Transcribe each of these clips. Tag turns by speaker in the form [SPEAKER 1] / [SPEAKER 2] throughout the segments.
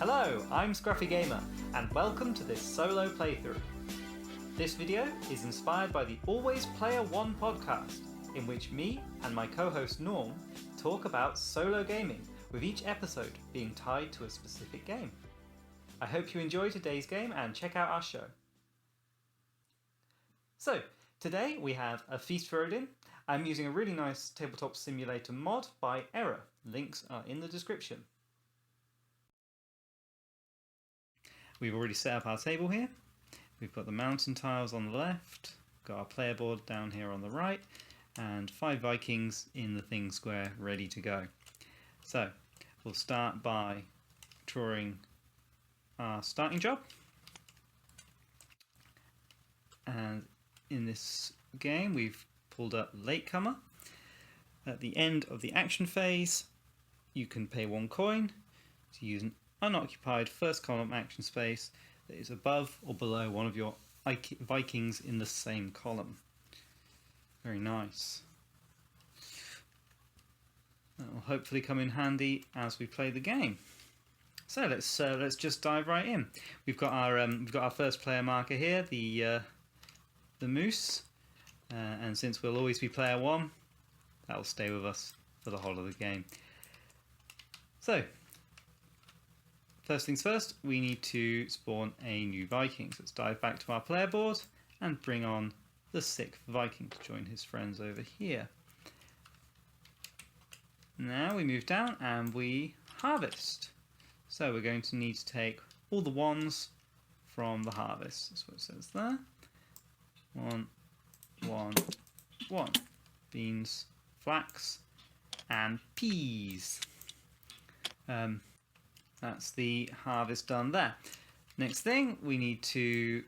[SPEAKER 1] Hello, I'm Scruffy Gamer, and welcome to this solo playthrough. This video is inspired by the Always Player One podcast, in which me and my co-host Norm talk about solo gaming, with each episode being tied to a specific game. I hope you enjoy today's game and check out our show. So, today we have a Feast for Odin. I'm using a really nice Tabletop Simulator mod by Error. Links are in the description. We've already set up our table here. We've got the mountain tiles on the left, got our player board down here on the right, and 5 Vikings in the thing square ready to go. So, we'll start by drawing our starting job. And in this game, we've pulled up Latecomer. At the end of the action phase, you can pay 1 coin to use an unoccupied first column action space that is above or below one of your Vikings in the same column. Very nice. That will hopefully come in handy as we play the game. So let's just dive right in. We've got our first player marker here, the moose, and since we'll always be player 1, that will stay with us for the whole of the game. So, first things first, we need to spawn a new Viking. So let's dive back to our player board and bring on the 6th Viking to join his friends over here. Now we move down and we harvest. So we're going to need to take all the 1s from the harvest. That's what it says there. 1, 1, 1. Beans, flax, and peas. That's the harvest done there. Next thing, we need to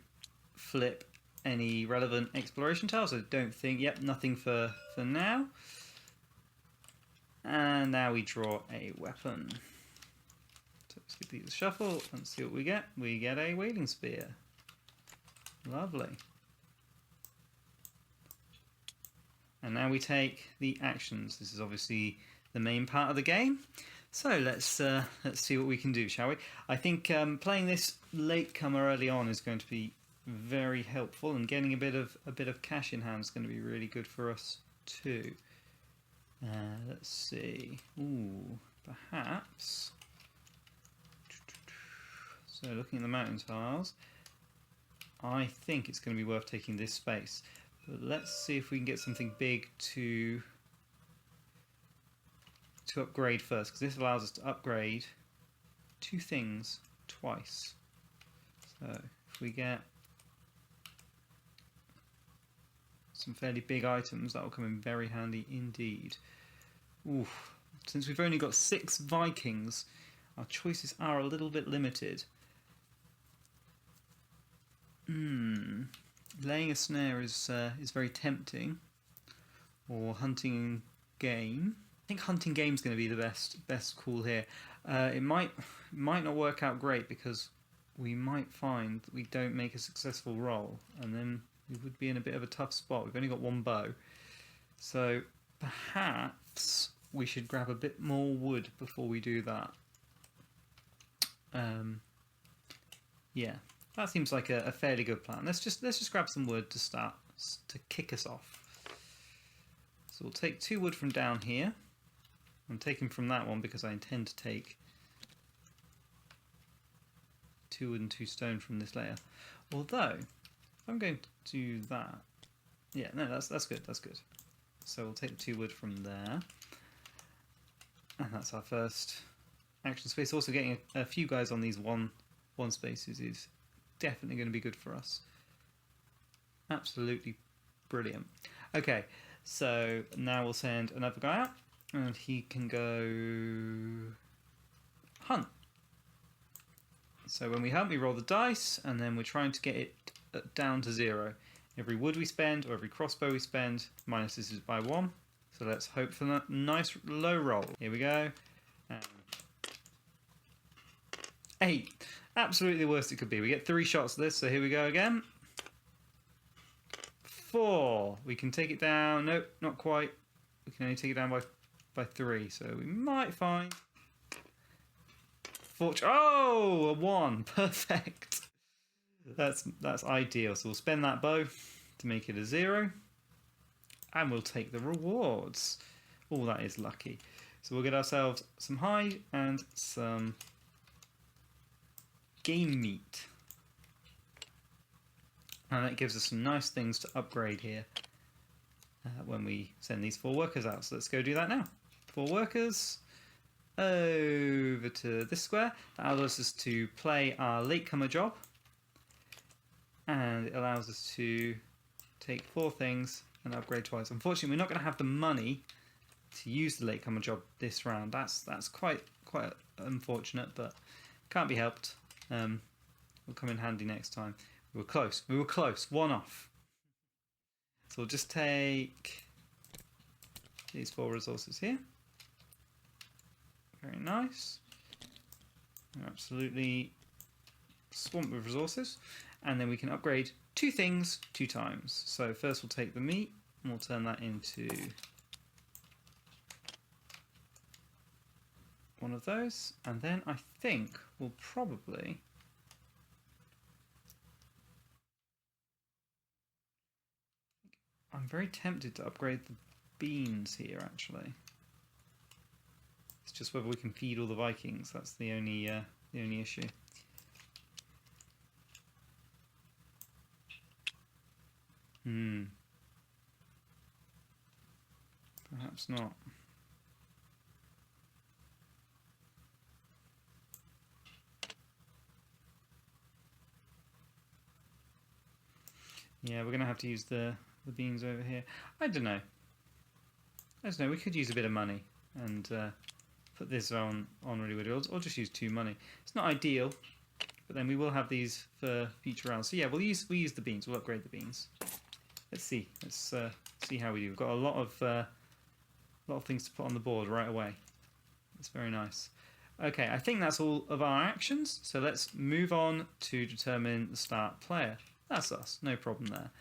[SPEAKER 1] flip any relevant exploration tiles. I don't think, nothing for now. And now we draw a weapon. So let's give these a shuffle and see what we get. We get a whaling spear. Lovely. And now we take the actions. This is obviously the main part of the game. So let's see what we can do, shall we? I think playing this latecomer early on is going to be very helpful, and getting a bit of cash in hand is going to be really good for us too. Let's see. Ooh, perhaps. So looking at the mountain tiles, I think it's going to be worth taking this space. But let's see if we can get something big to upgrade first, because this allows us to upgrade 2 things twice. So if we get some fairly big items, that will come in very handy indeed. Oof. Since we've only got 6 Vikings, our choices are a little bit limited. Laying a snare is very tempting, or hunting game. I think hunting game is going to be the best call here. It might not work out great, because we might find that we don't make a successful roll, and then we would be in a bit of a tough spot. We've only got 1 bow, so perhaps we should grab a bit more wood before we do that. Yeah, that seems like a fairly good plan. Let's just grab some wood to start to kick us off. So we'll take 2 wood from down here. I'm taking from that one because I intend to take 2 wood and 2 stone from this layer. Although, if I'm going to do that, yeah, no, that's good. So we'll take the 2 wood from there, and that's our first action space. Also, getting a few guys on these one spaces is definitely going to be good for us. Absolutely brilliant. Okay, so now we'll send another guy out, and he can go hunt. So when we hunt, we roll the dice, and then we're trying to get it down to 0. Every wood we spend, or every crossbow we spend, minuses it by 1. So let's hope for that nice low roll. Here we go. 8. Absolutely the worst it could be. We get 3 shots of this, so here we go again. 4. We can take it down. Nope, not quite. We can only take it down by 3, so we might find fortune. Oh, a 1. Perfect. That's ideal. So we'll spend that bow to make it a 0. And we'll take the rewards. Oh, that is lucky. So we'll get ourselves some hide and some game meat. And that gives us some nice things to upgrade here when we send these 4 workers out. So let's go do that now. 4 workers over to this square. That allows us to play our latecomer job. And it allows us to take 4 things and upgrade twice. Unfortunately, we're not going to have the money to use the latecomer job this round. That's quite unfortunate, but can't be helped. Will come in handy next time. We were close. We were close. 1 off. So we'll just take these 4 resources here. Very nice. We're absolutely swamped with resources. And then we can upgrade 2 things 2 times. So first we'll take the meat and we'll turn that into one of those. And then I think we'll probably I'm very tempted to upgrade the beans here, actually. It's just whether we can feed all the Vikings. That's the only issue. Perhaps not. Yeah, we're going to have to use the beans over here. I don't know. We could use a bit of money and put this on really good, or just use 2 money. It's not ideal, but then we will have these for future rounds. So yeah, we'll use the beans. We'll upgrade the beans. Let's see. Let's see how we do. We've got a lot of things to put on the board right away. It's very nice. Okay, I think that's all of our actions. So let's move on to determine the start player. That's us. No problem there.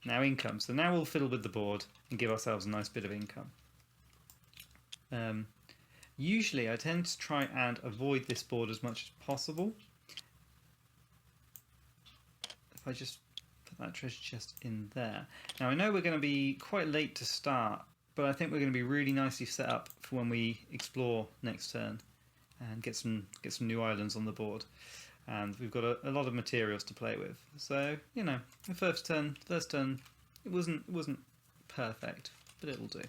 [SPEAKER 1] Now income. So now we'll fiddle with the board and give ourselves a nice bit of income. Usually I tend to try and avoid this board as much as possible. If I just put that treasure chest in there. Now I know we're going to be quite late to start, but I think we're going to be really nicely set up for when we explore next turn and get some new islands on the board. And we've got a lot of materials to play with. So, you know, the first turn, it wasn't perfect, but it will do.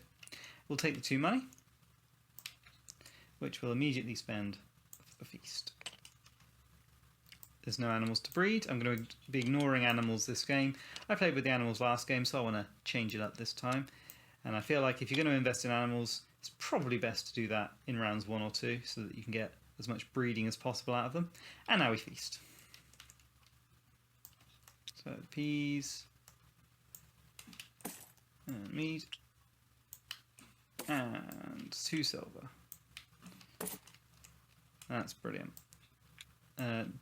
[SPEAKER 1] We'll take the 2 money, which we'll immediately spend for the feast. There's no animals to breed. I'm going to be ignoring animals this game. I played with the animals last game, so I want to change it up this time. And I feel like if you're going to invest in animals, it's probably best to do that in rounds 1 or 2, so that you can get as much breeding as possible out of them. And now we feast. So peas, and meat, and 2 silver. That's brilliant.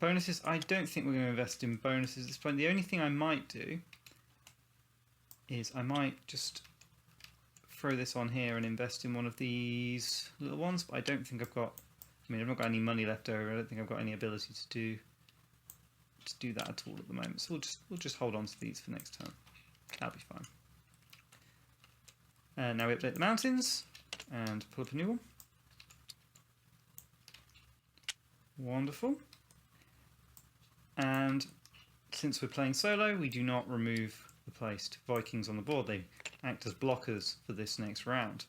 [SPEAKER 1] Bonuses, I don't think we're going to invest in bonuses at this point. The only thing I might do is I might just throw this on here and invest in one of these little ones, but I don't think I've got I've not got any money left over. I don't think I've got any ability to do that at all at the moment. So we'll just hold on to these for next turn. That'll be fine. Now we update the mountains and pull up a new one. Wonderful. And since we're playing solo, we do not remove the placed Vikings on the board. They act as blockers for this next round.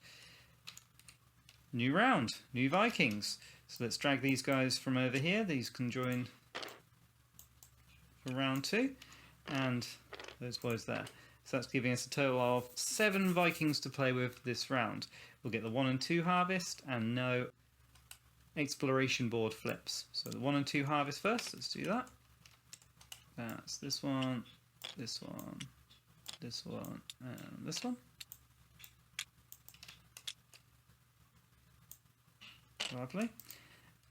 [SPEAKER 1] New round, new Vikings. So let's drag these guys from over here. These can join for round 2. And those boys there. So that's giving us a total of 7 Vikings to play with this round. We'll get the 1 and 2 harvest and no exploration board flips. So the 1 and 2 harvest first. Let's do that. That's this one, this one, this one, and this one. Lovely.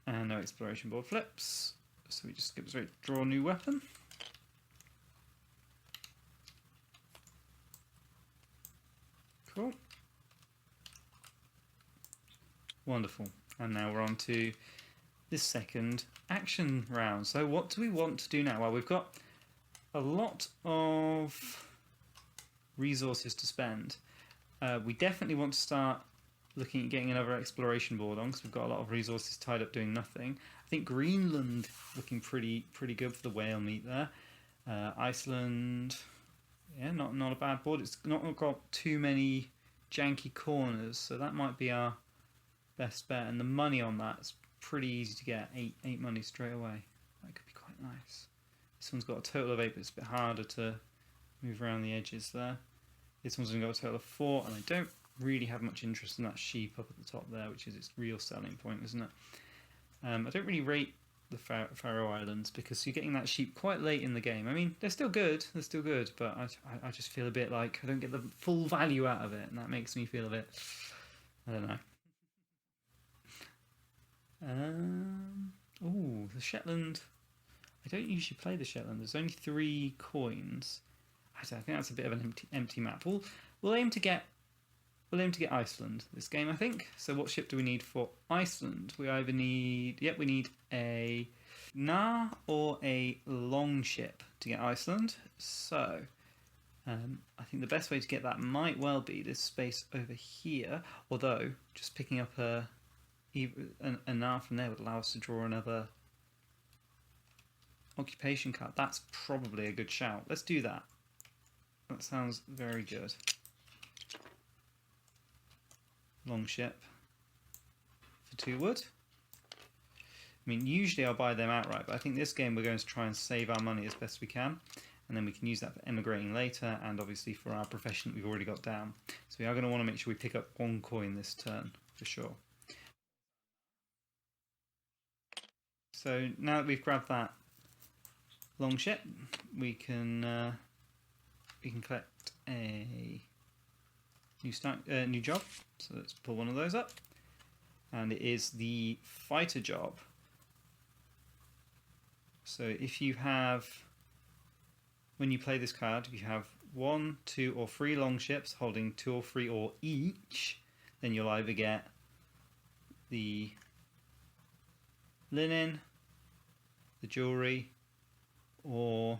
[SPEAKER 1] And no exploration board flips. So we just skip straight, draw a new weapon. Cool. Wonderful. And now we're on to this second action round. So what do we want to do now? Well, we've got a lot of resources to spend. We definitely want to start looking at getting another exploration board on, because we've got a lot of resources tied up doing nothing. I think Greenland looking pretty good for the whale meat there. Iceland, yeah, not a bad board. It's not got too many janky corners, so that might be our best bet. And the money on that's pretty easy to get. Eight money straight away. That could be quite nice. This one's got a total of 8, but it's a bit harder to move around the edges there. This one's got a total of 4, and I don't really have much interest in that sheep up at the top there, which is its real selling point, isn't it? I don't really rate the Faroe Islands because you're getting that sheep quite late in the game. I mean, they're still good, but I just feel a bit like I don't get the full value out of it, and that makes me feel a bit, I don't know. Oh, the Shetland. I don't usually play the Shetland. There's only 3 coins. I think that's a bit of an empty map. We'll aim to get Iceland this game, I think. So what ship do we need for Iceland? We either need we need a Gnar or a long ship to get Iceland. So I think the best way to get that might well be this space over here. Although just picking up a Gnar from there would allow us to draw another occupation card. That's probably a good shout. Let's do that. That sounds very good. Long ship for 2 wood. I mean, usually I'll buy them outright, but I think this game we're going to try and save our money as best we can, and then we can use that for emigrating later, and obviously for our profession that we've already got down. So we are going to want to make sure we pick up 1 coin this turn, for sure. So now that we've grabbed that long ship, we can collect a new job. So let's pull one of those up, and it is the fighter job. So if you have, when you play this card, if you have 1, 2, or 3 long ships holding 2 or 3 or each, then you'll either get the linen, the jewelry, or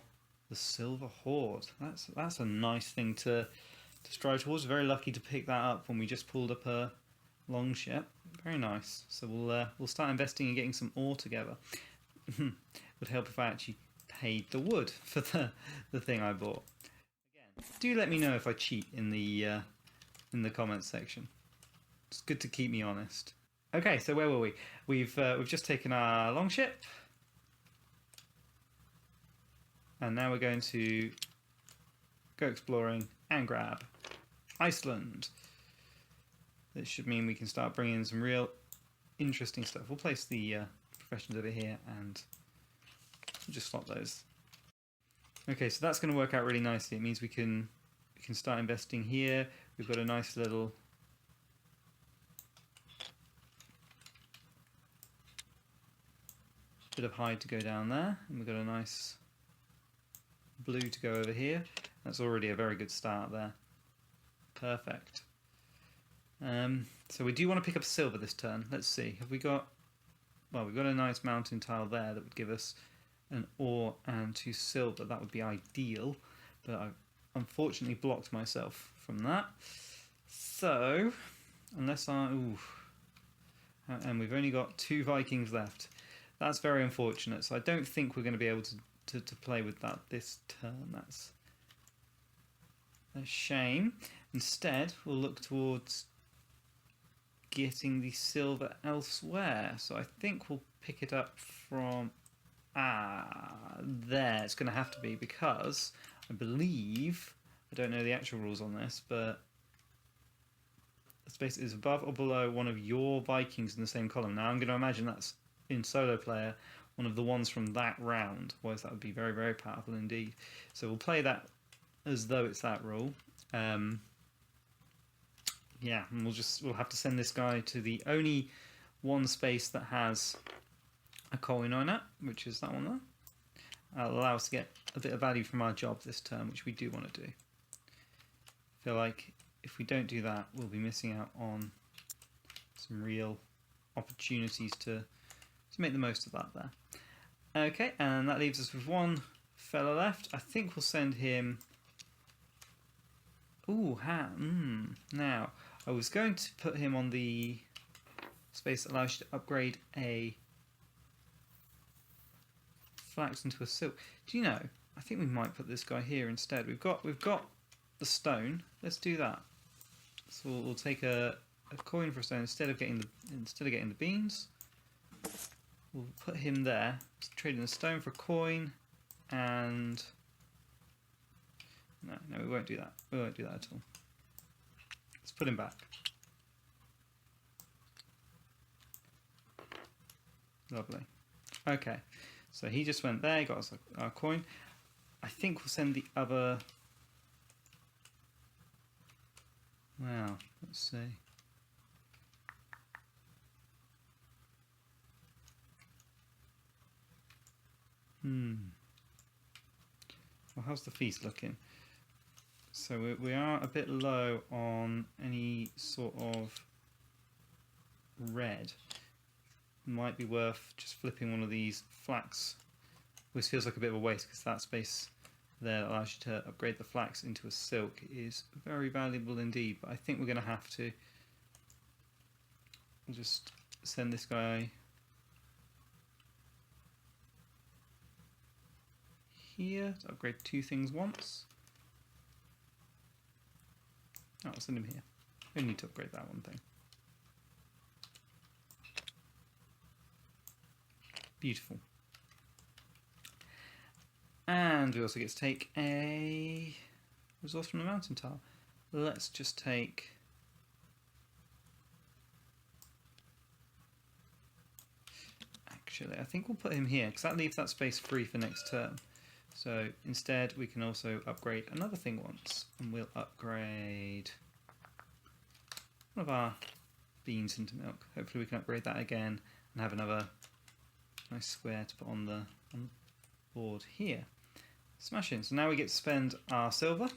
[SPEAKER 1] the silver hoard. That's a nice thing to strive towards. Very lucky to pick that up when we just pulled up a long ship. Very nice. So we'll start investing in getting some ore together. Would help if I actually paid the wood for the thing I bought. Again, do let me know if I cheat in the comments section. It's good to keep me honest. Okay, so where were we? We've just taken our long ship, and now we're going to go exploring and grab Iceland. This should mean we can start bringing in some real interesting stuff. We'll place the professions over here and just slot those. Okay, so that's going to work out really nicely. It means we can start investing here. We've got a nice little bit of hide to go down there, and we've got a nice blue to go over here. That's already a very good start there. Perfect. So we do want to pick up silver this turn. Let's see. Have we got... Well, we've got a nice mountain tile there that would give us an ore and 2 silver. That would be ideal, but I've unfortunately blocked myself from that. So, unless I... Ooh, and we've only got 2 Vikings left. That's very unfortunate. So I don't think we're going to be able to play with that this turn. That's a shame. Instead, we'll look towards getting the silver elsewhere. So I think we'll pick it up from there. It's going to have to be, because I believe, I don't know the actual rules on this, but the space is above or below one of your Vikings in the same column. Now I'm going to imagine that's in solo player one of the ones from that round, otherwise that would be very, very powerful indeed. So we'll play that as though it's that rule. Yeah, and we'll have to send this guy to the only one space that has a coin on it, which is that one there. That'll allow us to get a bit of value from our job this turn, which we do want to do. I feel like if we don't do that, we'll be missing out on some real opportunities to to make the most of that there. Okay, and that leaves us with one fella left. I think we'll send him... Ooh, now, I was going to put him on the space that allows you to upgrade a flax into a silk. Do you know, I think we might put this guy here instead. We've got the stone. Let's do that. So we'll take a coin for a stone instead of getting the beans. We'll put him there. Let's trade in a stone for a coin, and no, we won't do that. We won't do that at all. Let's put him back. Lovely. Okay, so he just went there. He got us our coin. I think we'll send the other. Wow. Let's see. Well, how's the feast looking? So we are a bit low on any sort of red. Might be worth just flipping one of these flax, which feels like a bit of a waste because that space there that allows you to upgrade the flax into a silk is very valuable indeed. But I think we're going to have to. We'll just send this guy here to upgrade two things once. Oh, I'll send him here. We need to upgrade that one thing. Beautiful. And we also get to take a resource from the mountain tile. Let's just take... Actually, I think we'll put him here because that leaves that space free for next turn. So instead we can also upgrade another thing once, and we'll upgrade one of our beans into milk. Hopefully we can upgrade that again and have another nice square to put on the board here. Smashing. So now we get to spend our silver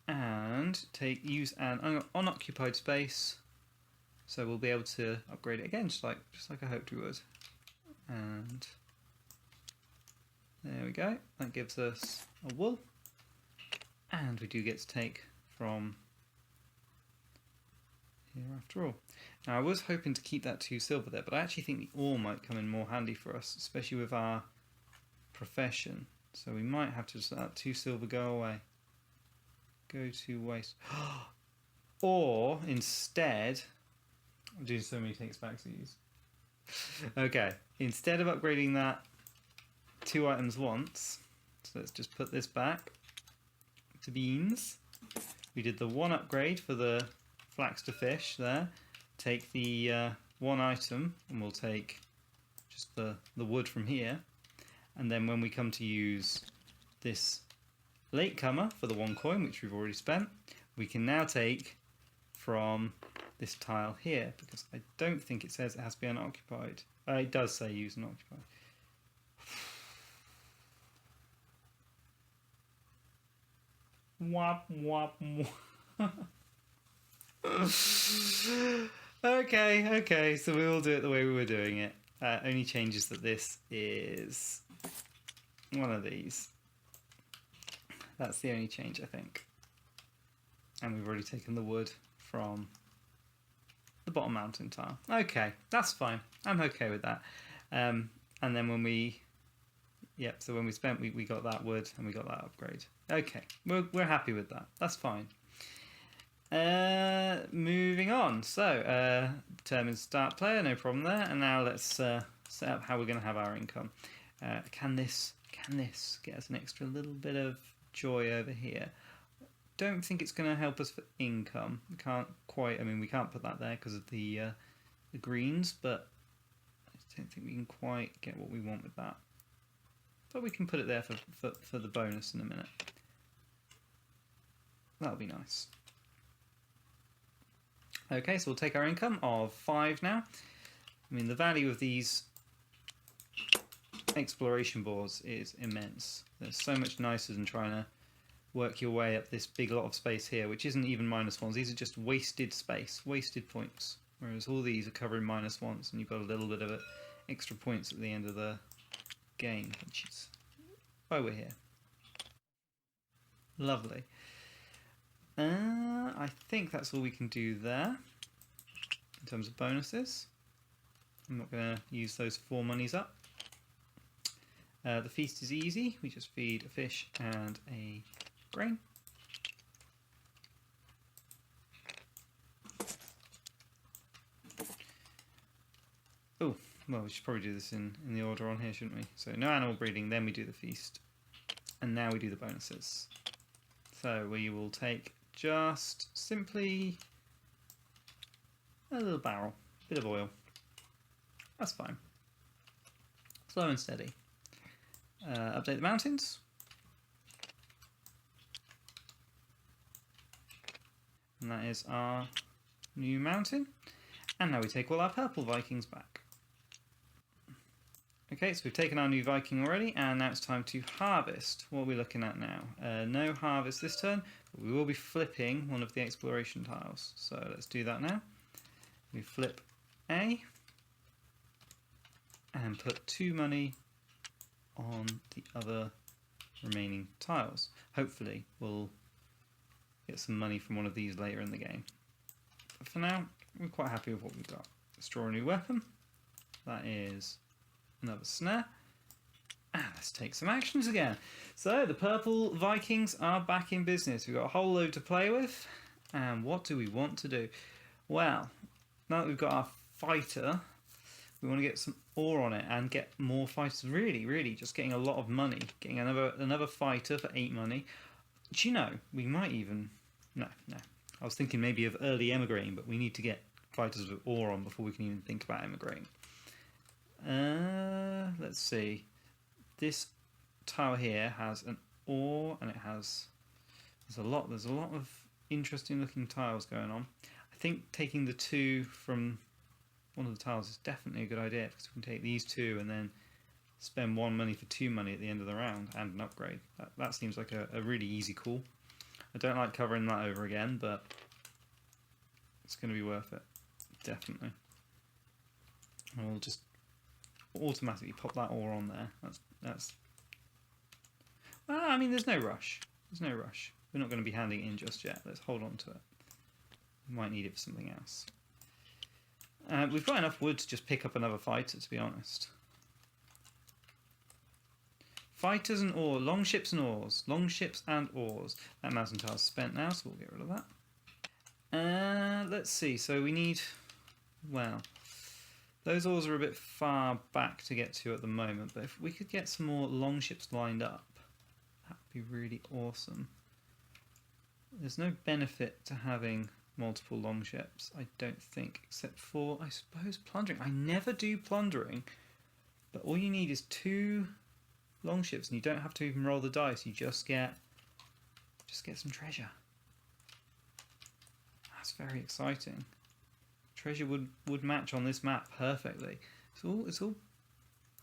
[SPEAKER 1] and use an unoccupied space, so we'll be able to upgrade it again just like I hoped we would. And there we go. That gives us a wool, and we do get to take from here after all. Now I was hoping to keep that 2 silver there, but I actually think the ore might come in more handy for us, especially with our profession. So we might have to just let that 2 silver go away. Go to waste. Or instead, I'm doing so many takes back to use. Okay, instead of upgrading that 2 items once, so let's just put this back to beans. We did the 1 upgrade for the flax to fish there. Take the 1 item, and we'll take just the wood from here. And then when we come to use this latecomer for the 1 coin, which we've already spent, we can now take from this tile here, because I don't think it says it has to be unoccupied. It does say use unoccupied. Wop, wop, wop. Okay, so we will do it the way we were doing it. Only changes that this is one of these. That's the only change, I think. And we've already taken the wood from the bottom mountain tile. Okay, that's fine. I'm okay with that. And then when we... Yep, so when we spent, we got that wood and we got that upgrade. Okay, we're happy with that. That's fine. Moving on. So, determine start player, no problem there. And now let's set up how we're going to have our income. Can this get us an extra little bit of joy over here? Don't think it's going to help us for income. We can't quite. I mean, we can't put that there because of the greens, but I don't think we can quite get what we want with that. But we can put it there for the bonus in a minute. That'll be nice. Okay, so we'll take our income of 5 now. I mean, the value of these exploration boards is immense. They're so much nicer than trying to work your way up this big lot of space here, which isn't even -1s. These are just wasted space, wasted points. Whereas all these are covering minus once, and you've got a little bit of it, extra points at the end of the game, which is why we're here. Lovely. I think that's all we can do there in terms of bonuses. I'm not going to use those 4 monies up. The feast is easy. We just feed a fish and a grain. Oh, well, we should probably do this in the order on here, shouldn't we? So no animal breeding, then we do the feast. And now we do the bonuses. So we will take just simply a little barrel, bit of oil. That's fine. Slow and steady. Update the mountains. And that is our new mountain. And now we take all our purple Vikings back. Okay, so we've taken our new Viking already, and now it's time to harvest. What are we looking at now? No harvest this turn, but we will be flipping one of the exploration tiles. So let's do that now. We flip A, and put 2 money on the other remaining tiles. Hopefully we'll get some money from one of these later in the game. But for now, we're quite happy with what we've got. Let's draw a new weapon. That is another snare. And let's take some actions again. So the purple Vikings are back in business. We've got a whole load to play with. And what do we want to do? Well, now that we've got our fighter, we want to get some ore on it and get more fighters. Really, just getting a lot of money. Getting another fighter for 8 money. Do you know, we might even... No. I was thinking maybe of early emigrating, but we need to get fighters with ore on before we can even think about emigrating. Let's see. This tile here has an ore, and there's a lot of interesting looking tiles going on. I think taking the 2 from one of the tiles is definitely a good idea, because we can take these 2 and then spend 1 money for 2 money at the end of the round and an upgrade. That seems like a really easy call. I don't like covering that over again, but it's going to be worth it, definitely. And we'll just automatically pop that ore on there. That's. Well, I mean, there's no rush. There's no rush. We're not going to be handing it in just yet. Let's hold on to it. We might need it for something else. We've got enough wood to just pick up another fighter, to be honest. Fighters and ore, long ships and oars, long ships and oars. That mountain tile's spent now, so we'll get rid of that. Let's see, so we need, well, those oars are a bit far back to get to at the moment, but if we could get some more long ships lined up, that would be really awesome. There's no benefit to having multiple long ships, I don't think, except for, I suppose, plundering. I never do plundering, but all you need is 2 long ships, and you don't have to even roll the dice. You just get some treasure. That's very exciting. Treasure would match on this map perfectly. It's all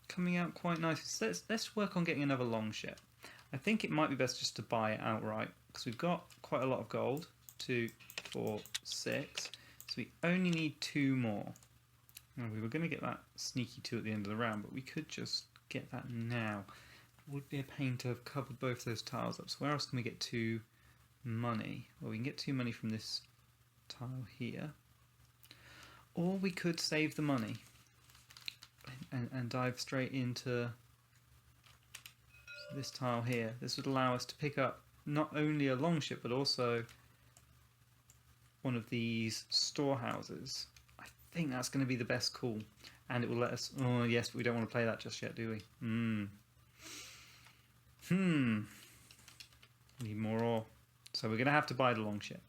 [SPEAKER 1] coming out quite nice. So let's work on getting another long ship. I think it might be best just to buy it outright, because we've got quite a lot of gold. 2, 4, 6. So we only need 2 more. Now, we were going to get that sneaky 2 at the end of the round, but we could just get that now. It would be a pain to have covered both those tiles up. So where else can we get 2 money? Well, we can get 2 money from this tile here. Or we could save the money and dive straight into this tile here. This would allow us to pick up not only a long ship, but also one of these storehouses. I think that's going to be the best call. And it will let us... Oh, yes, but we don't want to play that just yet, do we? Need more ore. So we're going to have to buy the long ship.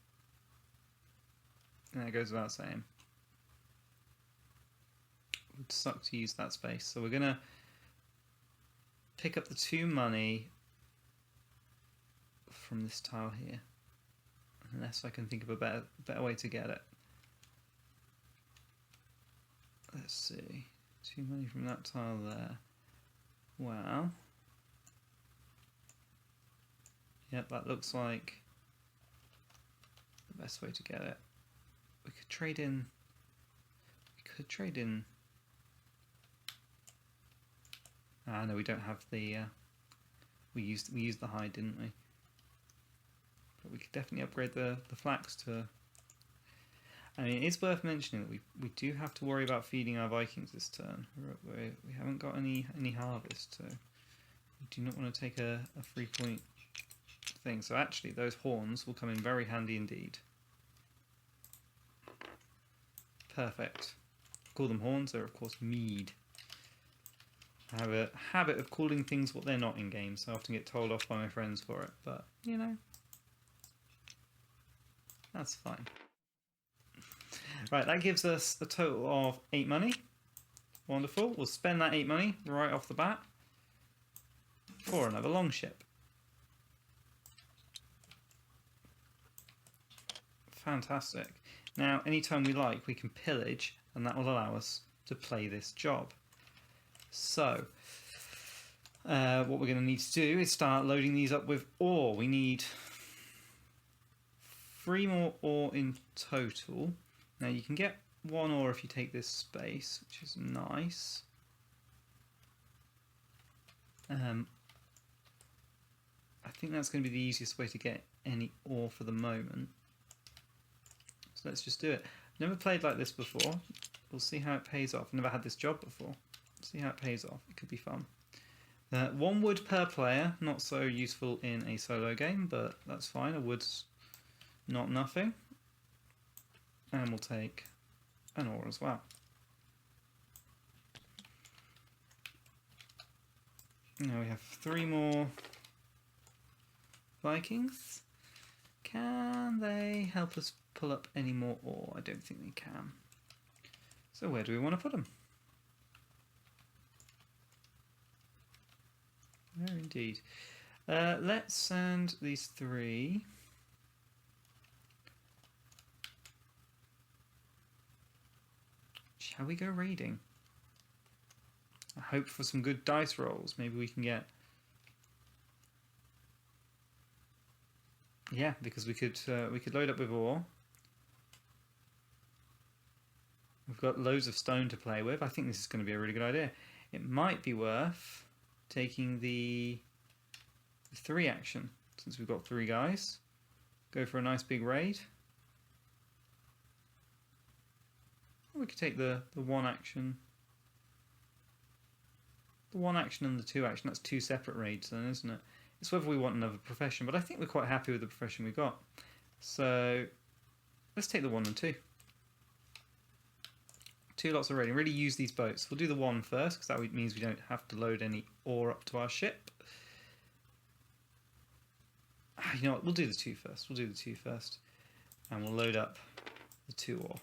[SPEAKER 1] And that goes without saying. It would suck to use that space. So we're going to pick up the 2 money from this tile here. Unless I can think of a better way to get it. Let's see. 2 money from that tile there. Well. Yep, that looks like the best way to get it. We could trade in could trade in. Ah, no, we don't have the. We used the hide, didn't we? But we could definitely upgrade the flax to. I mean, it's worth mentioning that we do have to worry about feeding our Vikings this turn. We haven't got any harvest, so we do not want to take a 3-point thing. So actually, those horns will come in very handy indeed. Perfect. Call them horns. They're of course mead. I have a habit of calling things what they're not in games, so I often get told off by my friends for it. But you know, that's fine. Right, that gives us a total of 8 money. Wonderful. We'll spend that 8 money right off the bat for another longship. Fantastic. Now, anytime we like, we can pillage, and that will allow us to play this job. So, what we're going to need to do is start loading these up with ore. We need 3 more ore in total. Now you can get 1 ore if you take this space, which is nice. I think that's going to be the easiest way to get any ore for the moment. So let's just do it. Never played like this before. We'll see how it pays off. Never had this job before. See how it pays off. It could be fun. 1 wood per player. Not so useful in a solo game, but that's fine. A wood's not nothing. And we'll take an ore as well. Now we have 3 more Vikings. Can they help us pull up any more ore? I don't think they can. So where do we want to put them? There indeed. Let's send these 3. Shall we go raiding? I hope for some good dice rolls. Maybe we can get. Yeah, because we could load up with ore. We've got loads of stone to play with. I think this is going to be a really good idea. It might be worth taking the 3 action, since we've got 3 guys. Go for a nice big raid. We could take the 1 action. The 1 action and the 2 action. That's 2 separate raids then, isn't it? It's whether we want another profession, but I think we're quite happy with the profession we got. So let's take the 1 and 2. 2 lots of raiding. Really use these boats. We'll do the 1 first, because that means we don't have to load any ore up to our ship. You know what? We'll do the 2 first. We'll do the 2 first. And we'll load up the 2 ore.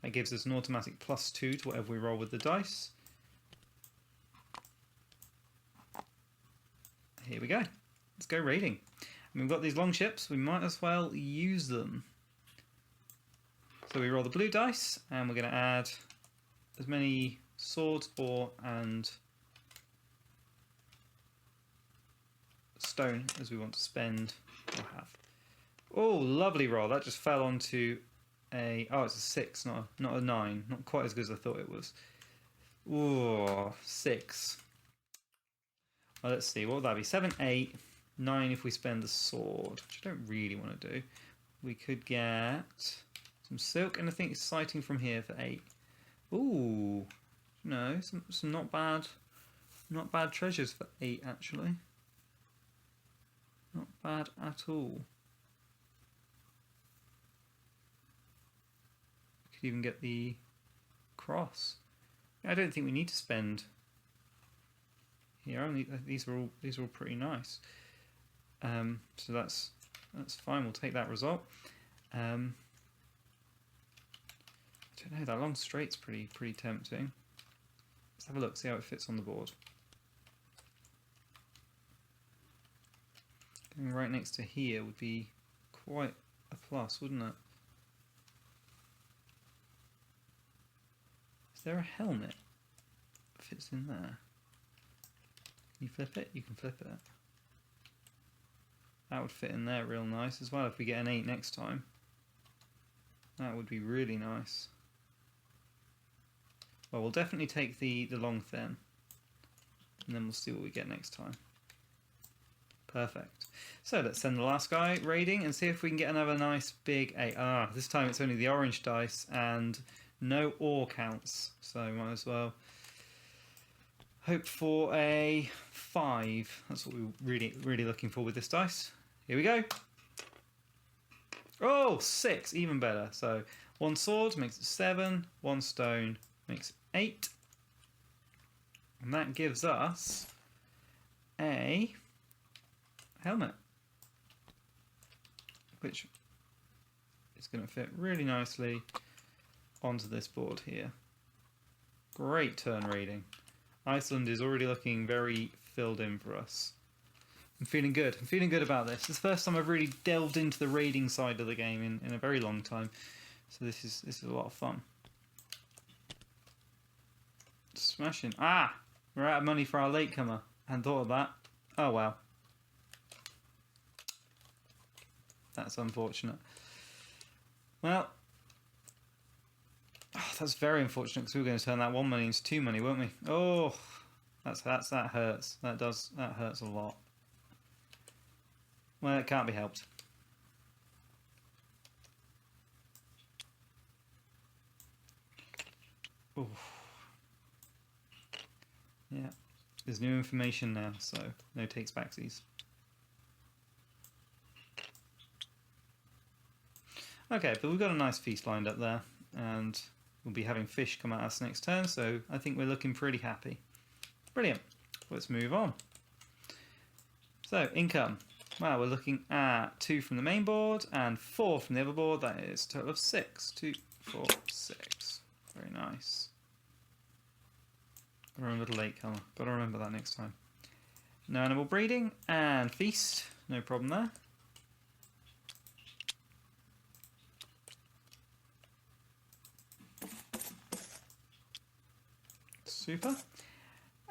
[SPEAKER 1] That gives us an automatic +2 to whatever we roll with the dice. Here we go. Let's go raiding. And we've got these long ships. We might as well use them. So we roll the blue dice, and we're going to add as many swords, ore, and stone as we want to spend or have. Oh, lovely roll. That just fell onto a... Oh, it's a 6, not a 9. Not quite as good as I thought it was. Ooh, 6. Well, let's see. What would that be? 7, 8, 9 if we spend the sword, which I don't really want to do. We could get some silk, and I think it's sighting from here for 8. Ooh, no, some not bad treasures for 8 actually. Not bad at all. We could even get the cross. I don't think we need to spend here. Only these are all pretty nice. So that's fine. We'll take that result. I don't know. That long straight's pretty tempting. Let's have a look. See how it fits on the board. Going right next to here would be quite a plus, wouldn't it? Is there a helmet that fits in there? Can you flip it? You can flip it. That would fit in there real nice as well if we get an 8 next time. That would be really nice. Well, we'll definitely take the long thin, and then we'll see what we get next time. Perfect. So let's send the last guy raiding and see if we can get another nice big 8. This time it's only the orange dice and no ore counts, so might as well hope for a 5. That's what we're really looking for with this dice. Here we go. Oh, 6, even better. So 1 sword makes it 7, 1 stone makes it 8, and that gives us a helmet, which is going to fit really nicely onto this board here. Great turn raiding. Iceland is already looking very filled in for us. I'm feeling good. I'm feeling good about this. It's the first time I've really delved into the raiding side of the game in a very long time. So this is a lot of fun. Smashing. We're out of money for our latecomer. Hadn't thought of that. Oh well. That's unfortunate. Well, that's very unfortunate because we were going to turn that 1 money into 2 money, weren't we? Oh, that hurts. That hurts a lot. Well, it can't be helped. Oof. Yeah, there's new information now, so no takes backsies. Okay, but we've got a nice feast lined up there, and we'll be having fish come at us next turn, so I think we're looking pretty happy. Brilliant. Let's move on. So, income. Wow, we're looking at 2 from the main board and 4 from the other board. That is a total of 6. 2, 4, 6. Very nice. Gotta remember the latecomer. Gotta remember that next time. No animal breeding and feast. No problem there. Super.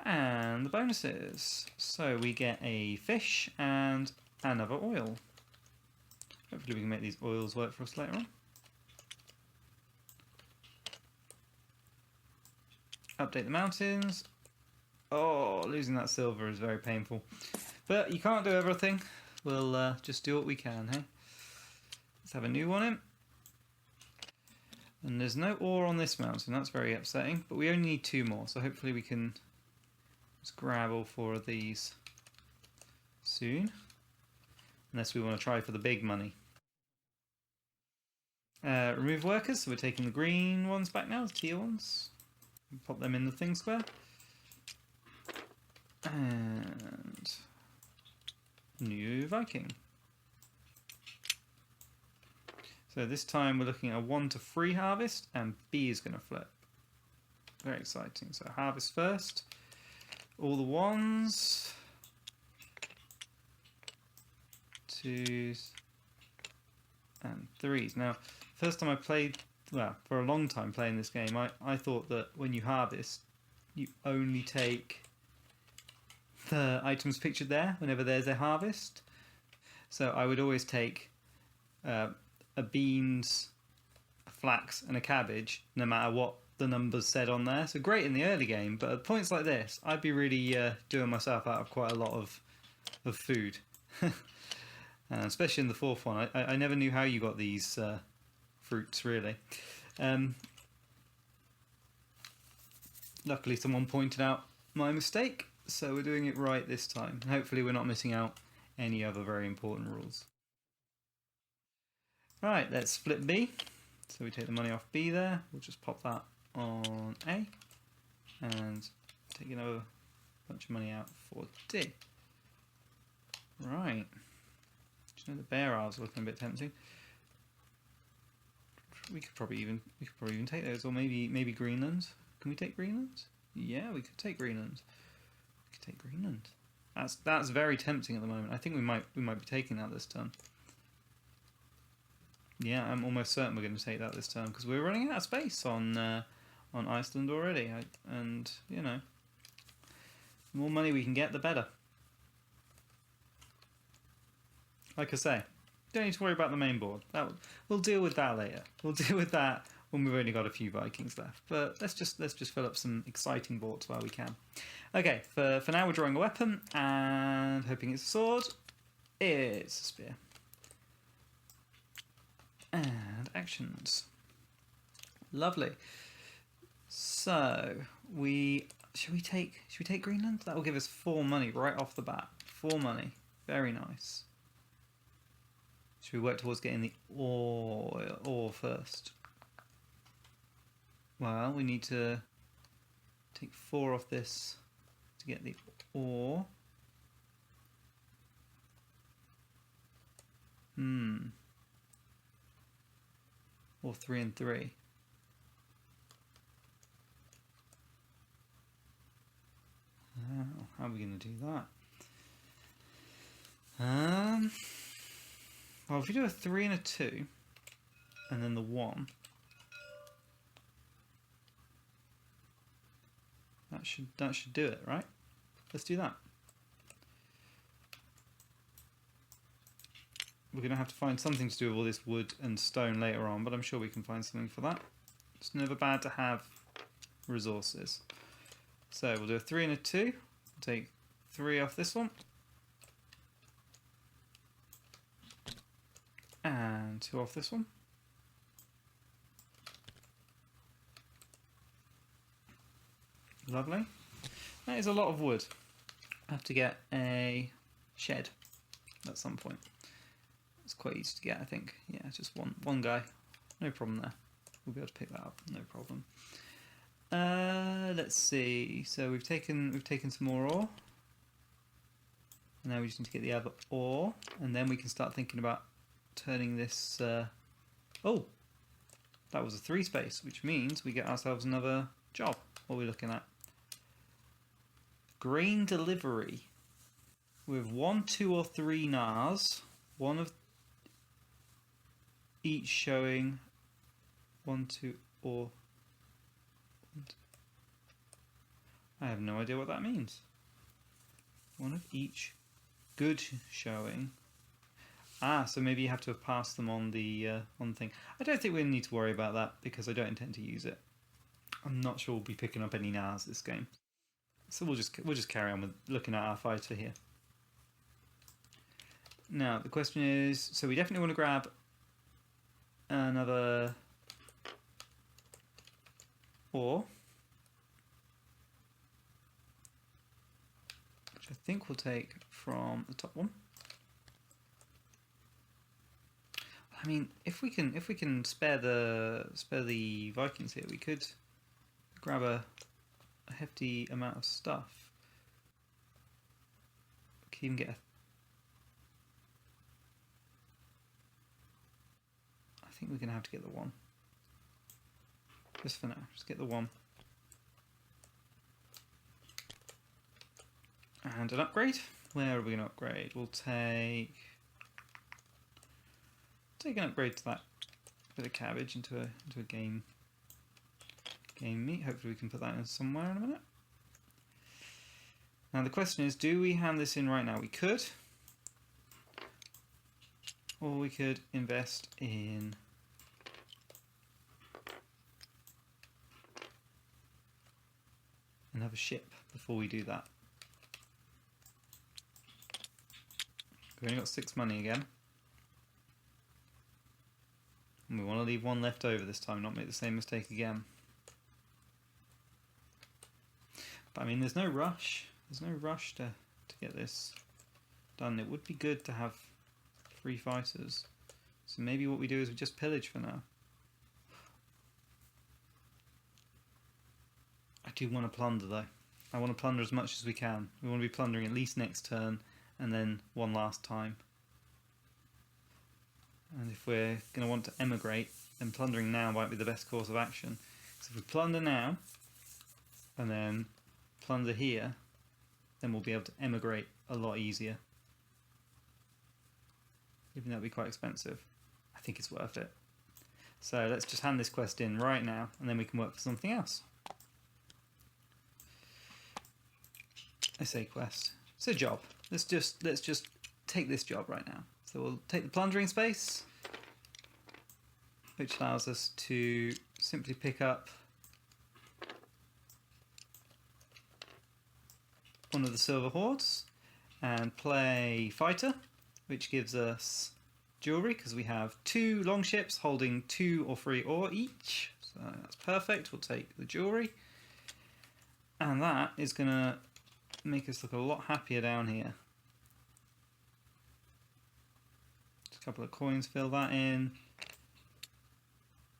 [SPEAKER 1] And the bonuses. So we get a fish and another oil. Hopefully we can make these oils work for us later on. Update the mountains. Oh, losing that silver is very painful. But you can't do everything. We'll just do what we can, hey? Let's have a new one in. And there's no ore on this mountain, that's very upsetting. But we only need 2 more, so hopefully we can just grab all 4 of these soon. Unless we want to try for the big money. Remove workers, so we're taking the green ones back now, the teal ones. Pop them in the thing square. And new Viking. So this time we're looking at a 1 to 3 harvest, and B is going to flip. Very exciting. So harvest first. All the 1s. 2s. And 3s. Now, first time I played, well, for a long time playing this game, I thought that when you harvest, you only take the items pictured there whenever there's a harvest. So I would always take a beans, a flax and a cabbage, no matter what the numbers said on there. So great in the early game, but at points like this, I'd be really doing myself out of quite a lot of food. Especially in the 4th one. I never knew how you got these fruits, really. Luckily someone pointed out my mistake, so we're doing it right this time. Hopefully we're not missing out any other very important rules. Right, let's flip B. So we take the money off B there. We'll just pop that on A. And take another bunch of money out for D. Right. Do you know the bear eyes are looking a bit tempting? We could probably even take those, or maybe Greenland. Can we take Greenland? Yeah, we could take Greenland. We could take Greenland. That's very tempting at the moment. I think we might be taking that this turn. Yeah, I'm almost certain we're going to take that this turn because we're running out of space on Iceland already. And you know, the more money we can get, the better. Like I say, don't need to worry about the main board. We'll deal with that later. We'll deal with that when we've only got a few Vikings left. But let's just fill up some exciting boards while we can. Okay, for now we're drawing a weapon and hoping it's a sword. It's a spear. And actions. Lovely. So should we take Greenland? That will give us 4 money right off the bat. 4 money. Very nice. Should we work towards getting the ore first? Well, we need to take 4 off this to get the ore. Or 3 and 3. Oh, how are we going to do that? Well, if we do a 3 and a 2, and then the 1, that should do it, right? Let's do that. We're going to have to find something to do with all this wood and stone later on, but I'm sure we can find something for that. It's never bad to have resources. So we'll do a 3 and a 2. We'll take 3 off this one. And 2 off this one. Lovely. That is a lot of wood. I have to get a shed at some point. It's quite easy to get, I think. Yeah, just one guy. No problem there. We'll be able to pick that up. No problem. Let's see. So we've taken some more ore. And now we just need to get the other ore, and then we can start thinking about turning this. Oh, that was a 3 space, which means we get ourselves another job. What are we looking at? Grain delivery. With 1, 2, or 3 NARs, one of each showing 1, 2, or. I have no idea what that means. One of each good showing. Ah, so maybe you have to have passed them on the thing. I don't think we need to worry about that because I don't intend to use it. I'm not sure we'll be picking up any NARs this game, so we'll just carry on with looking at our fighter here. Now the question is, so we definitely want to grab another ore, which I think we'll take from the top one. I mean, if we can spare the Vikings here, we could grab a hefty amount of stuff. We can even get I think we're gonna have to get the 1. Just for now, just get the 1. And an upgrade. Where are we gonna upgrade? We'll take an upgrade to that bit of cabbage into a game meat. Hopefully we can put that in somewhere in a minute. Now the question is, do we hand this in right now? We could, or we could invest in another ship before we do that. We've only got 6 money again. And we want to leave 1 left over this time, not make the same mistake again. But I mean, there's no rush. There's no rush to get this done. It would be good to have 3 fighters. So maybe what we do is we just pillage for now. I do want to plunder though. I want to plunder as much as we can. We want to be plundering at least next turn and then one last time. And if we're going to want to emigrate, then plundering now might be the best course of action. So if we plunder now, and then plunder here, then we'll be able to emigrate a lot easier. Even though it'll be quite expensive. I think it's worth it. So let's just hand this quest in right now, and then we can work for something else. I say quest. It's a job. Let's just take this job right now. So we'll take the plundering space, which allows us to simply pick up one of the silver hordes and play fighter, which gives us jewelry because we have 2 longships holding 2 or 3 ore each. So that's perfect. We'll take the jewelry. And that is going to make us look a lot happier down here. Just a couple of coins, fill that in.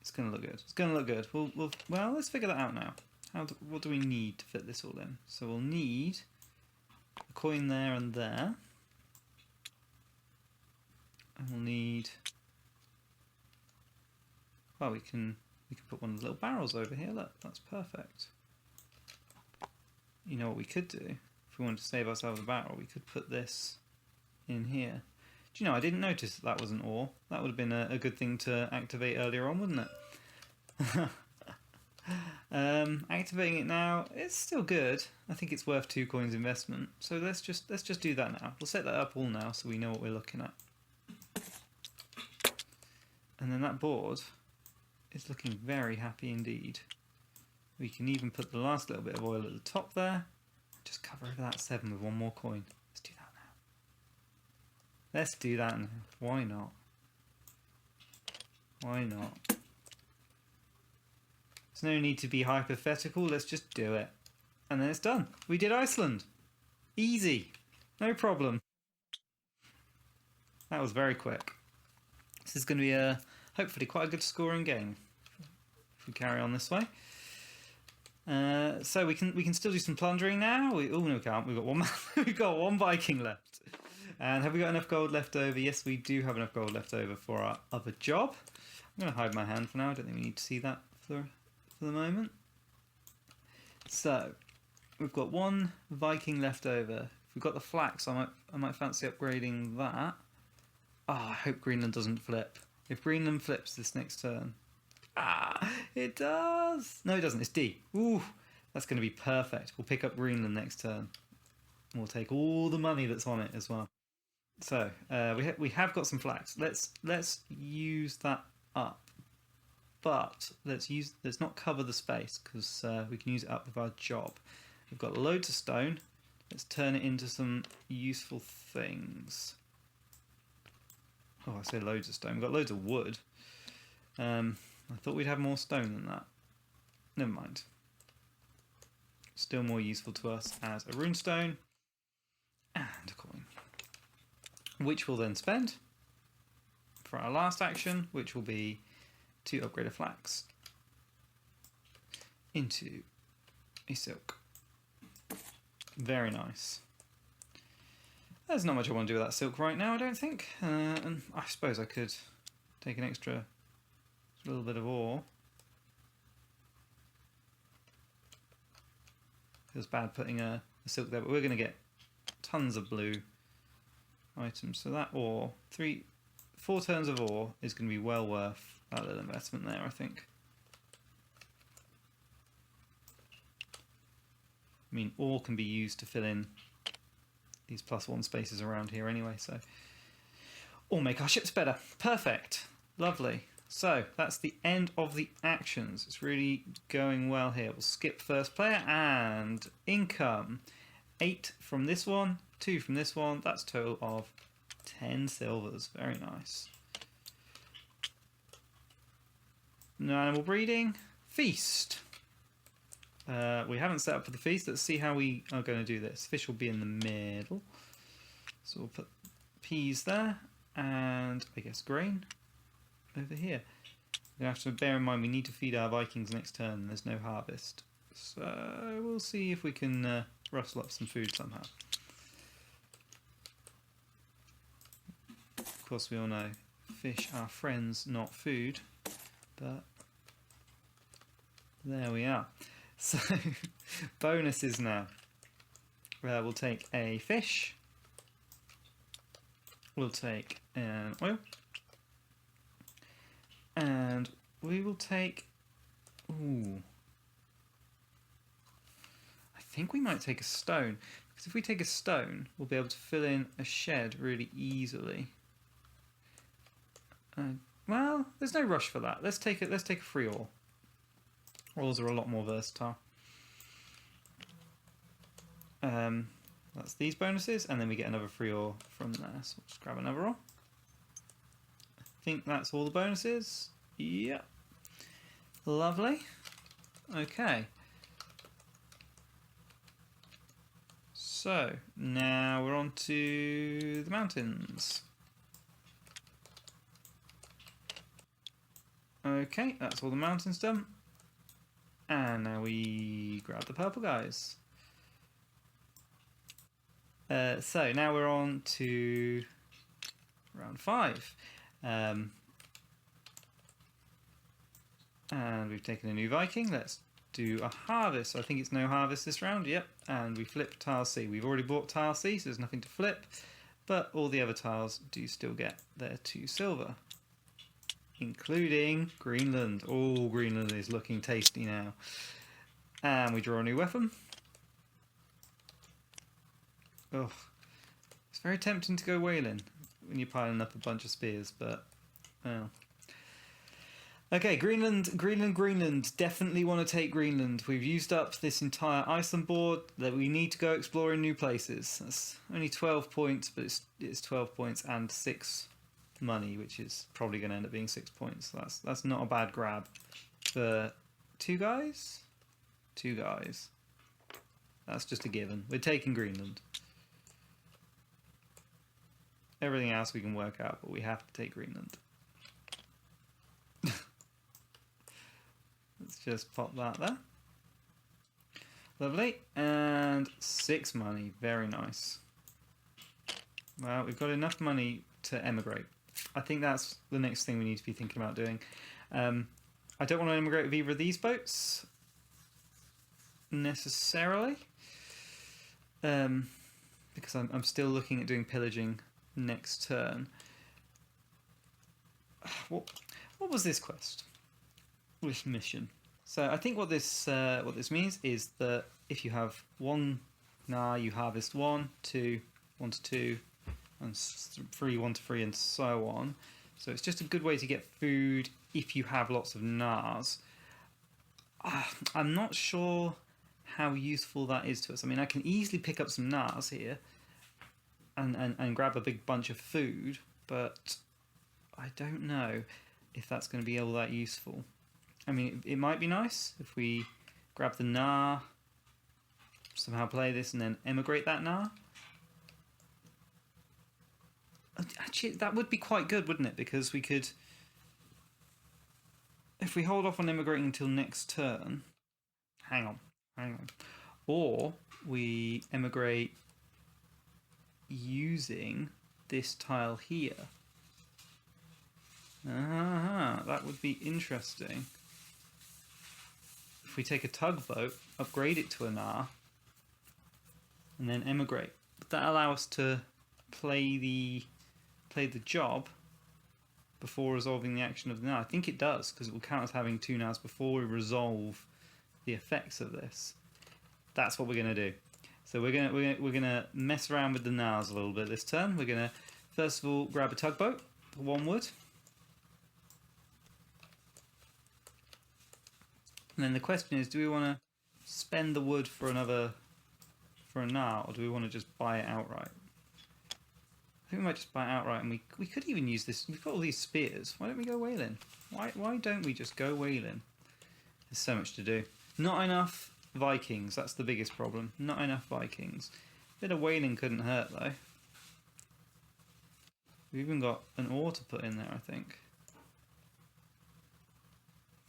[SPEAKER 1] It's going to look good. It's going to look good. Well, let's figure that out now. What do we need to fit this all in? So we'll need a coin there and there. And we'll need... Well, we can put one of the little barrels over here. Look, that's perfect. You know what we could do? If we wanted to save ourselves a barrel, we could put this in here. Do you know, I didn't notice that was an ore. That would have been a good thing to activate earlier on, wouldn't it? Activating it now, it's still good. I think it's worth 2 coins investment. So let's just do that now. We'll set that up all now so we know what we're looking at. And then that board is looking very happy indeed. We can even put the last little bit of oil at the top there. Just cover over that 7 with 1 more coin. Let's do that now. Let's do that now. Why not? Why not? There's no need to be hypothetical. Let's just do it. And then it's done. We did Iceland. Easy. No problem. That was very quick. This is going to be hopefully quite a good scoring game if we carry on this way. So we can still do some plundering now. Oh no, we can't. We've got one. We've got 1 Viking left. And have we got enough gold left over? Yes, we do have enough gold left over for our other job. I'm going to hide my hand for now. I don't think we need to see that for the moment. So we've got 1 Viking left over. If we've got the flax, I might fancy upgrading that. I hope Greenland doesn't flip. If Greenland flips this next turn. It does! No, it doesn't. It's D. Ooh, that's going to be perfect. We'll pick up Greenland next turn. We'll take all the money that's on it as well. So, we have got some flax. Let's use that up. But let's not cover the space because we can use it up with our job. We've got loads of stone. Let's turn it into some useful things. Oh, I say loads of stone. We've got loads of wood. I thought we'd have more stone than that. Never mind. Still more useful to us as a runestone and a coin. Which we'll then spend for our last action, which will be to upgrade a flax into a silk. Very nice. There's not much I want to do with that silk right now, I don't think. And I suppose I could take an extra little bit of ore. Feels bad putting a silk there, but we're going to get tons of blue items. So that ore, 4 turns of ore is going to be well worth that little investment there, I think. I mean, ore can be used to fill in these +1 spaces around here anyway, so... Or make our ships better. Perfect. Lovely. So, that's the end of the actions. It's really going well here. We'll skip first player and income. 8 from this one, 2 from this one. That's a total of 10 silvers. Very nice. No animal breeding. Feast. We haven't set up for the feast. Let's see how we are going to do this. Fish will be in the middle. So we'll put peas there. And I guess grain over here. We have to bear in mind we need to feed our Vikings next turn. There's no harvest. So we'll see if we can rustle up some food somehow. Of course we all know fish are friends, not food. But there we are. So, bonuses now. We'll take a fish. We'll take an oil. And we will take... Ooh. I think we might take a stone. Because if we take a stone, we'll be able to fill in a shed really easily. Well, there's no rush for that. Let's take it. Let's take a free ore. Ores are a lot more versatile. That's these bonuses, and then we get another free ore from there. So we'll just grab another ore. I think that's all the bonuses. Yep. Lovely. Okay. So now we're on to the mountains. Okay, that's all the mountains done. And now we grab the purple guys. So now we're on to round 5. And we've taken a new Viking. Let's do a harvest. I think it's no harvest this round. Yep. And we flip tile C. We've already bought tile C, so there's nothing to flip. But all the other tiles do still get their 2 silver. Including Greenland. Oh, Greenland is looking tasty now. And we draw a new weapon. Oh, it's very tempting to go whaling when you're piling up a bunch of spears, but well. Okay, Greenland. Definitely want to take Greenland. We've used up this entire Iceland board. That we need to go exploring new places. That's only 12 points, but it's 12 points and 6 money, which is probably going to end up being 6 points. That's not a bad grab for 2 guys. 2 guys. That's just a given. We're taking Greenland. Everything else we can work out, but we have to take Greenland. Let's just pop that there. Lovely. And 6 money. Very nice. Well, we've got enough money to emigrate. I think that's the next thing we need to be thinking about doing. I don't want to emigrate with either of these boats necessarily, because I'm still looking at doing pillaging next turn. What was this quest? This mission. So I think what this means is that if you have 1 Nah, you harvest 1, 2, 1 to 2, and 3, 1 to 3, and so on. So it's just a good way to get food if you have lots of Nahs. I'm not sure how useful that is to us. I mean, I can easily pick up some Nahs here and grab a big bunch of food, but I don't know if that's going to be all that useful. I mean, it might be nice if we grab the Nah, somehow play this and then emigrate that Nah. Actually, that would be quite good, wouldn't it? Because we could, if we hold off on immigrating until next turn, hang on, or we emigrate using this tile here. That would be interesting. If we take a tugboat, upgrade it to a Nah, and then emigrate, would that allow us to play the job before resolving the action of the Nah? I think it does, because it will count as having 2 Nahs before we resolve the effects of this. That's what we're going to do. So we're gonna mess around with the Nahs a little bit this turn. We're going to first of all grab a tugboat for 1 wood. And then the question is, do we want to spend the wood for a Nah, or do we want to just buy it outright? I think we might just buy it outright, and we could even use this. We've got all these spears. Why don't we go whaling? Why don't we just go whaling? There's so much to do. Not enough Vikings. That's the biggest problem. Not enough Vikings. A bit of whaling couldn't hurt though. We've even got an ore to put in there, I think.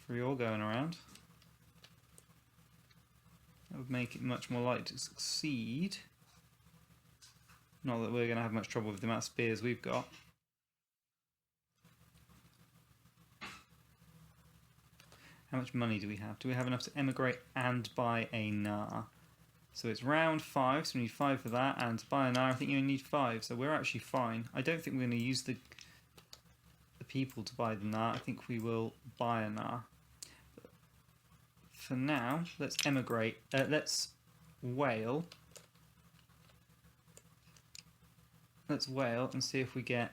[SPEAKER 1] 3 ore going around. That would make it much more likely to succeed. Not that we're going to have much trouble with the amount of spears we've got. How much money do we have? Do we have enough to emigrate and buy a Nah? So it's round 5, so we need 5 for that, and to buy a Nah I think you only need 5, so we're actually fine. I don't think we're going to use the people to buy the Nah. I think we will buy a Nah. But for now, let's emigrate. Let's whale. Let's whale and see if we get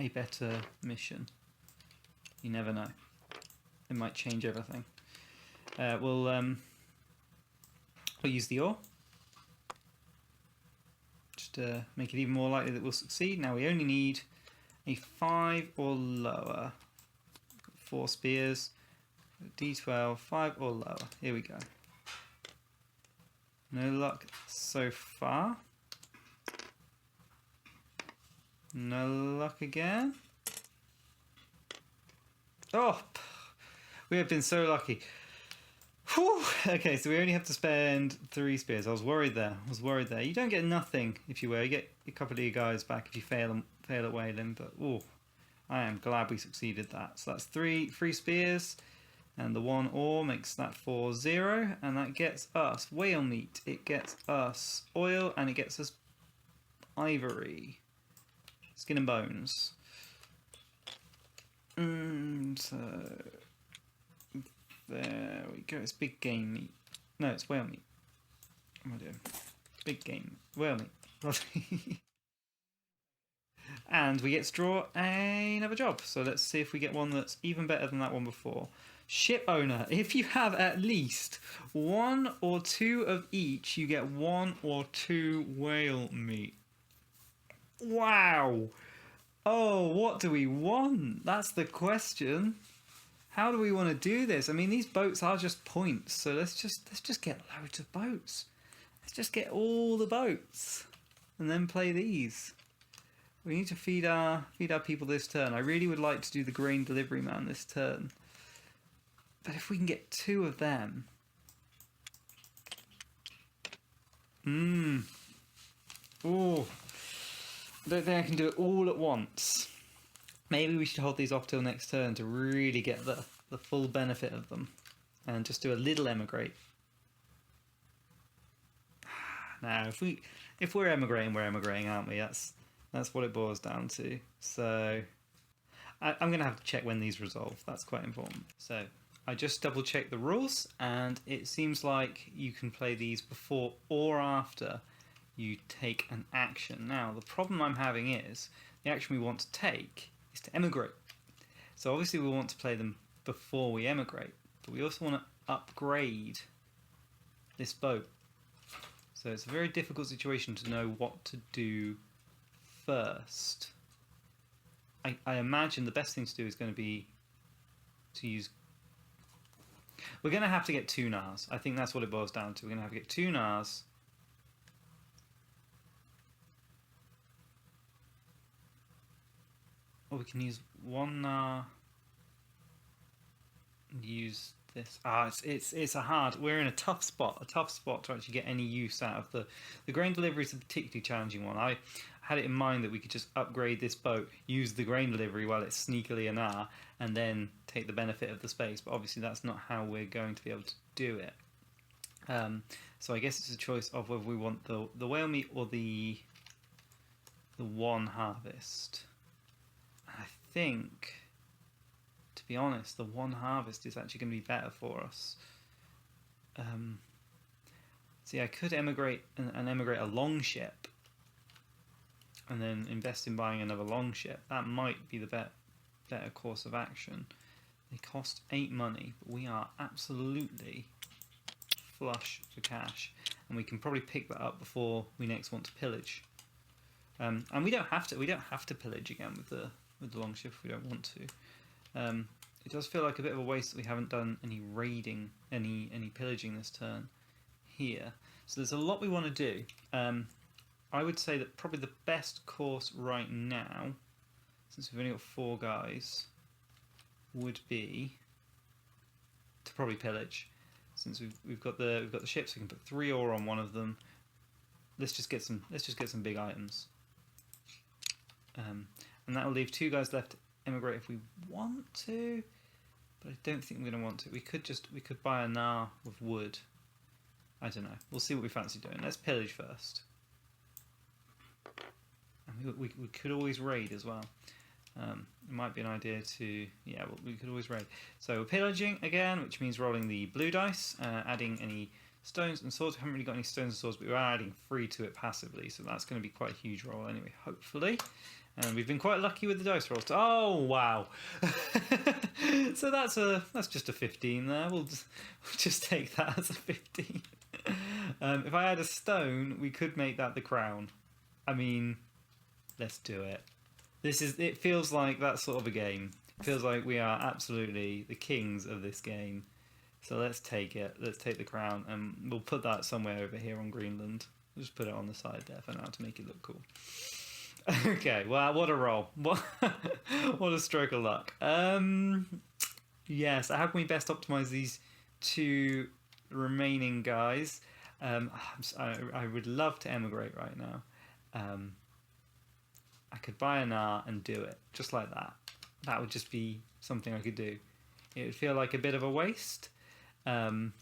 [SPEAKER 1] a better mission. You never know. It might change everything. We'll use the ore. Just to make it even more likely that we'll succeed. Now we only need a 5 or lower. 4 spears. D12, 5 or lower. Here we go. No luck so far. No luck again. Oh, we have been so lucky. Whew. Okay, so we only have to spend 3 spears. I was worried there. You don't get nothing if you were. You get a couple of your guys back if you fail at whaling. But oh, I am glad we succeeded that. So that's 3 spears, and the 1 ore makes that 4-0, and that gets us whale meat. It gets us oil, and it gets us ivory, skin and bones. So there we go. It's big game meat. No, it's whale meat. What am I doing? Big game whale meat. And we get to draw another job. So let's see if we get one that's even better than that one before. Ship owner. If you have at least 1 or 2 of each, you get 1 or 2 whale meat. Wow. Oh, what do we want? That's the question. How do we want to do this? I mean, these boats are just points, so let's just get loads of boats. Let's just get all the boats, and then play these. We need to feed our people this turn. I really would like to do the grain delivery man this turn, but if we can get 2 of them, oh. I don't think I can do it all at once. Maybe we should hold these off till next turn to really get the full benefit of them. And just do a little emigrate. Now, if we're emigrating, aren't we? That's what it boils down to. So I'm going to have to check when these resolve. That's quite important. So I just double checked the rules, and it seems like you can play these before or after you take an action. Now, the problem I'm having is the action we want to take is to emigrate. So obviously we want to play them before we emigrate, but we also want to upgrade this boat. So it's a very difficult situation to know what to do first. I imagine the best thing to do is going to be to use... We're going to have to get 2 Nars. I think that's what it boils down to. We're going to have to get 2 Nars. Or we can use 1 Nar and use this. It's a hard... We're in a tough spot to actually get any use out of the grain delivery is a particularly challenging one. I had it in mind that we could just upgrade this boat, use the grain delivery while it's sneakily a Nar, and then take the benefit of the space. But obviously that's not how we're going to be able to do it. So I guess it's a choice of whether we want the whale meat or the 1 harvest. I think, to be honest, the 1 harvest is actually going to be better for us. See, I could emigrate and emigrate a long ship, and then invest in buying another long ship. That might be the better course of action. They cost 8 money, but we are absolutely flush for cash, and we can probably pick that up before we next want to pillage. And we don't have to pillage again with the long ship if we don't want to. It does feel like a bit of a waste that we haven't done any raiding, any pillaging this turn here. So there's a lot we want to do. I would say that probably the best course right now, since we've only got 4 guys, would be to probably pillage. Since we've got the ships, we can put 3 ore on one of them. Let's just get some big items. And that will leave 2 guys left to emigrate if we want to, but I don't think we're going to want to. We could buy a Nar with wood. I don't know. We'll see what we fancy doing. Let's pillage first. And we could always raid as well. It might be an idea to... Yeah, well, we could always raid. So we're pillaging again, which means rolling the blue dice, adding any stones and swords. We haven't really got any stones and swords, but we're adding 3 to it passively, so that's going to be quite a huge roll anyway, hopefully. And we've been quite lucky with the dice rolls. Oh wow! So that's just a 15 there. We'll just take that as a 15. If I had a stone, we could make that the crown. I mean, let's do it. It feels like that sort of a game. It feels like we are absolutely the kings of this game. So let's take it. Let's take the crown, and we'll put that somewhere over here on Greenland. We'll just put it on the side there for now to make it look cool. Okay, well, what a roll. What a stroke of luck. Yes, how can we best optimize these two remaining guys? I would love to emigrate right now. I could buy an R and do it, just like that. That would just be something I could do. It would feel like a bit of a waste. Or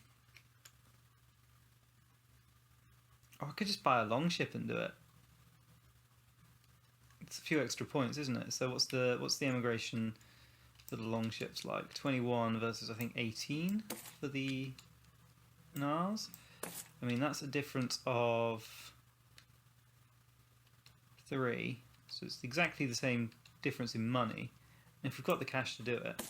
[SPEAKER 1] I could just buy a longship and do it. It's a few extra points, isn't it? So what's the emigration for the longships like? 21 versus I think 18 for the NARS. I mean that's a difference of 3. So it's exactly the same difference in money. And if we've got the cash to do it.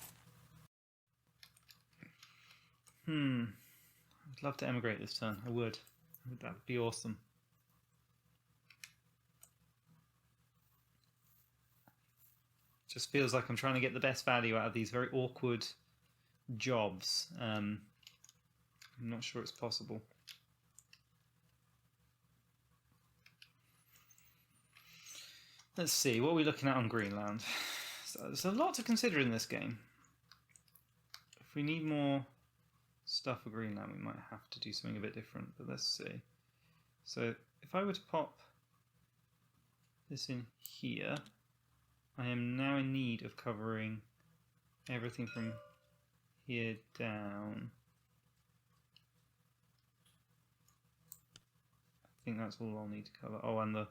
[SPEAKER 1] I'd love to emigrate this turn. I would. That would be awesome. Just feels like I'm trying to get the best value out of these very awkward jobs. I'm not sure it's possible. Let's see, what are we looking at on Greenland? So there's a lot to consider in this game. If we need more stuff for Greenland, we might have to do something a bit different, but let's see. So if I were to pop this in here, I am now in need of covering everything from here down. I think that's all I'll need to cover. Oh, and the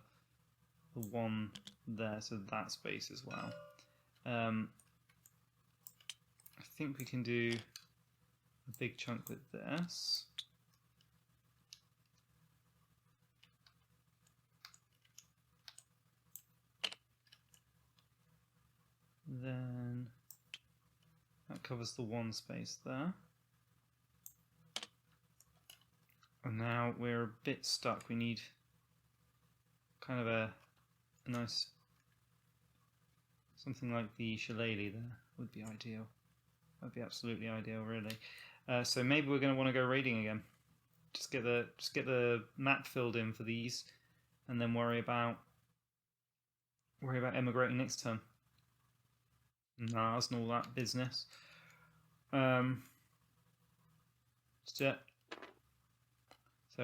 [SPEAKER 1] one there, so that space as well. I think we can do a big chunk with this. Then that covers the one space there. And now we're a bit stuck. We need kind of a nice, something like the shillelagh there would be ideal. That'd be absolutely ideal, really. So maybe we're going to want to go raiding again. Just get the map filled in for these, and then worry about emigrating next turn. NARS and all that business. So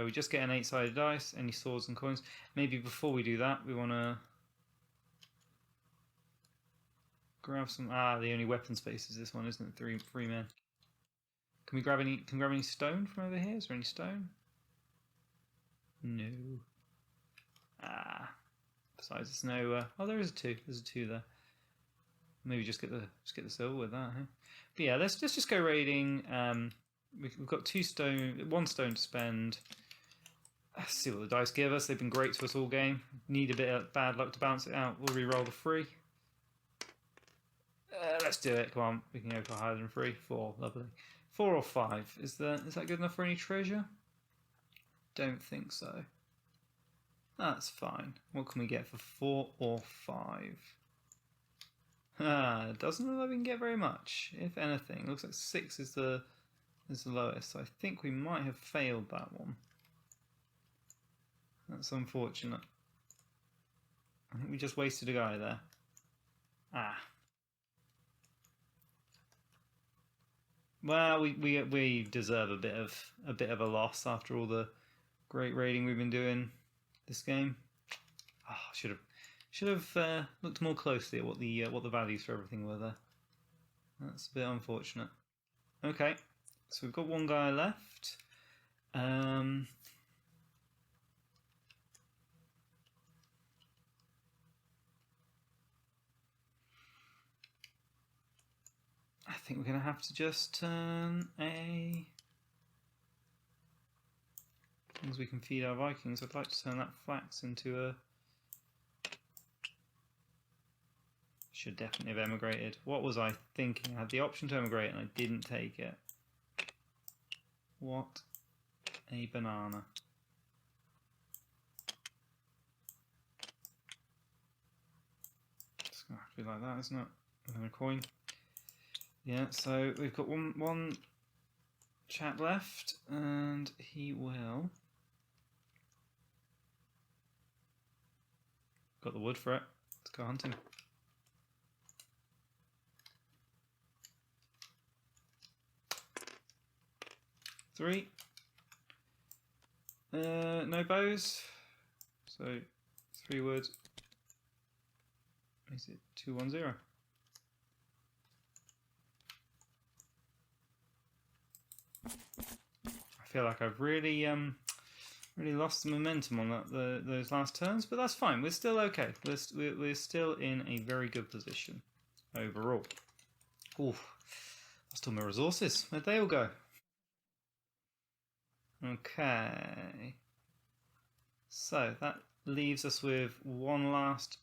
[SPEAKER 1] we just get an 8-sided dice, any swords and coins. Maybe before we do that, we want to grab some. The only weapon space is this one, isn't it? Three men. Can we grab any? Can we grab any stone from over here? Is there any stone? No. Besides, there's no. Oh, there is a 2. There's a 2 there. Maybe just get the silver with that. Huh? But yeah, let's just go raiding. We've got 1 stone to spend. Let's see what the dice give us. They've been great to us all game. Need a bit of bad luck to balance it out. We'll re-roll the 3. Let's do it. Come on, we can go for higher than 3. 4, lovely. 4 or 5. Is that good enough for any treasure? Don't think so. That's fine. What can we get for 4 or 5? Doesn't look like we can get very much, if anything. Looks like 6 is the lowest. So I think we might have failed that one. That's unfortunate. I think we just wasted a guy there. Well, we deserve a bit of a loss after all the great raiding we've been doing this game. Should have looked more closely at what the values for everything were there. That's a bit unfortunate. Okay, so we've got one guy left. I think we're going to have to just turn a... As long as we can feed our Vikings, I'd like to turn that flax into a Should definitely have emigrated. What was I thinking? I had the option to emigrate and I didn't take it. What a banana. It's going to have to be like that, isn't it? And then a coin. Yeah, so we've got one chap left, and he will... Got the wood for it. Let's go hunting. Three. No bows. So 3 wood. Is it 210? I feel like I've really lost the momentum on those last turns, but that's fine. We're still okay. We're still in a very good position overall. Oof, lost all my resources. Where'd they all go? Okay. So that leaves us with one last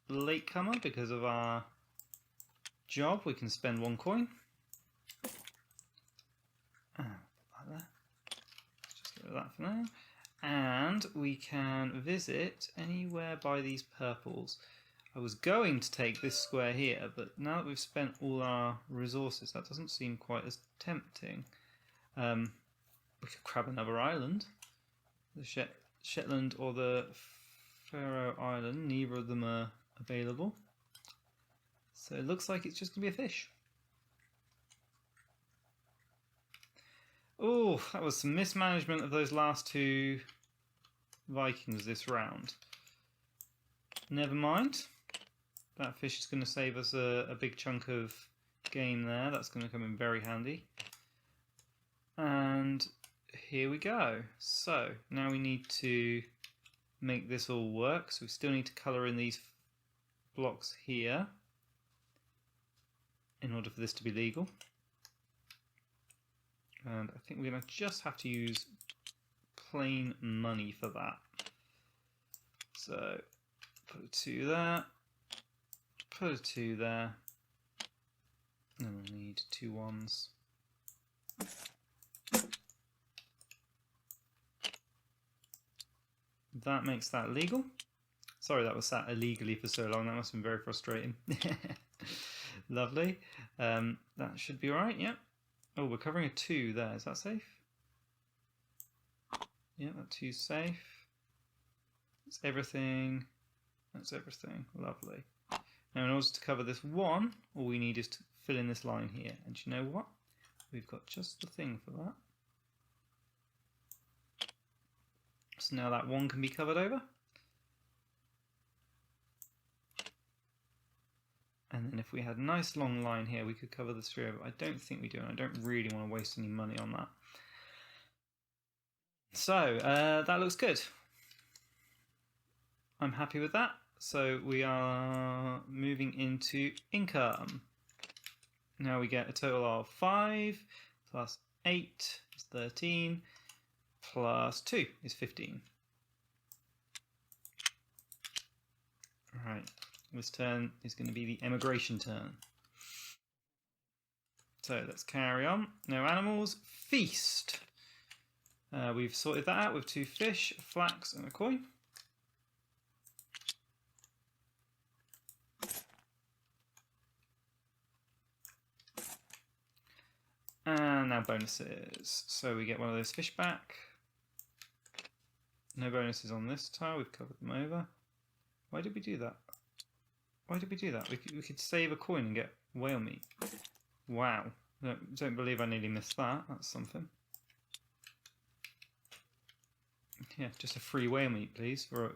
[SPEAKER 1] latecomer because of our job. We can spend 1 coin. Like that. Just get rid of that for now. And we can visit anywhere by these purples. I was going to take this square here, but now that we've spent all our resources, that doesn't seem quite as tempting. We could grab another island. The Shetland or the Faroe Island, neither of them are available. So it looks like it's just going to be a fish. Oh, that was some mismanagement of those last 2 Vikings this round. Never mind. That fish is going to save us a big chunk of game there. That's going to come in very handy. And here we go. So now we need to make this all work. So we still need to colour in these blocks here in order for this to be legal. And I think we're going to just have to use plain money for that. So put a 2 there, put a 2 there, and we'll need 2 1s. That makes that legal. Sorry that was sat illegally for so long, that must have been very frustrating. Lovely. That should be alright, yeah. Oh, we're covering a 2 there, is that safe? Yeah, that 2's safe. That's everything. That's everything. Lovely. Now in order to cover this 1, all we need is to fill in this line here. And you know what? We've got just the thing for that. So now that 1 can be covered over. And then if we had a nice long line here, we could cover the 3 over. I don't think we do, and I don't really want to waste any money on that. So that looks good. I'm happy with that. So we are moving into income. Now we get a total of 5 plus 8 is 13 plus 2 is 15. Right, this turn is going to be the emigration turn. So let's carry on. No animals. Feast. We've sorted that out with 2 fish, a flax and a coin. And now bonuses. So we get one of those fish back. No bonuses on this tile, we've covered them over. Why did we do that? Why did we do that? We could save a coin and get whale meat. Wow. Don't believe I nearly missed that. That's something. Yeah, just a free whale meat, please, for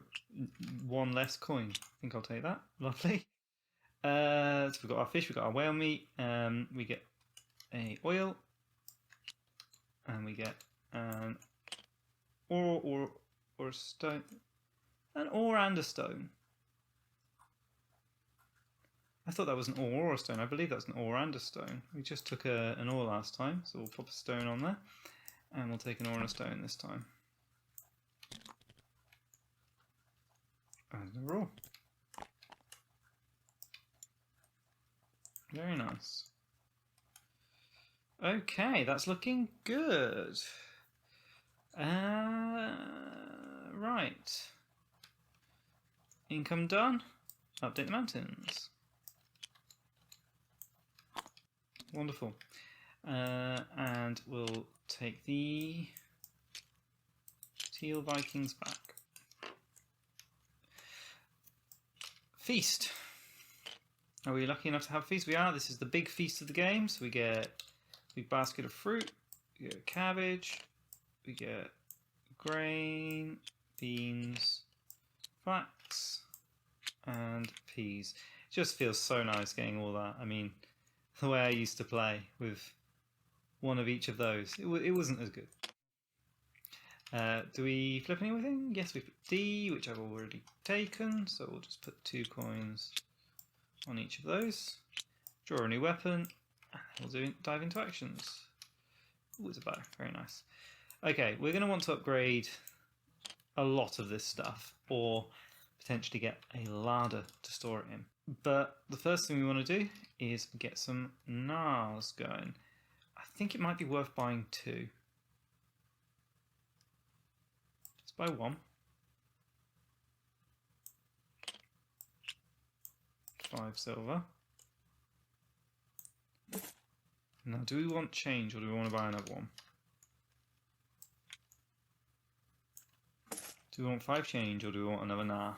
[SPEAKER 1] 1 less coin. I think I'll take that. Lovely. So we've got our fish, we've got our whale meat. We get a oil, and we get an ore or a stone. An ore and a stone. I thought that was an ore or a stone. I believe that's an ore and a stone. We just took an ore last time, so we'll pop a stone on there, and we'll take an ore and a stone this time. And a ore. Very nice. Okay, that's looking good. Right. Income done. Update the mountains. Wonderful. And we'll take the Teal Vikings back. Feast. Are we lucky enough to have a feast? We are. This is the big feast of the game. So we get a big basket of fruit, we get cabbage, we get grain, beans, flax, and peas. It just feels so nice getting all that. I mean, the way I used to play with one of each of those, it wasn't as good. Do we flip anything? Yes, we flip D, which I've already taken, so we'll just put 2 coins on each of those. Draw a new weapon, and we'll dive into actions. Ooh, it's a bow, very nice. Okay, we're going to want to upgrade a lot of this stuff, or potentially get a larder to store it in. But the first thing we want to do is get some NARs going. I think it might be worth buying 2. Buy 1. 5 silver. Now, do we want change or do we want to buy another one? Do we want 5 change or do we want another NAR?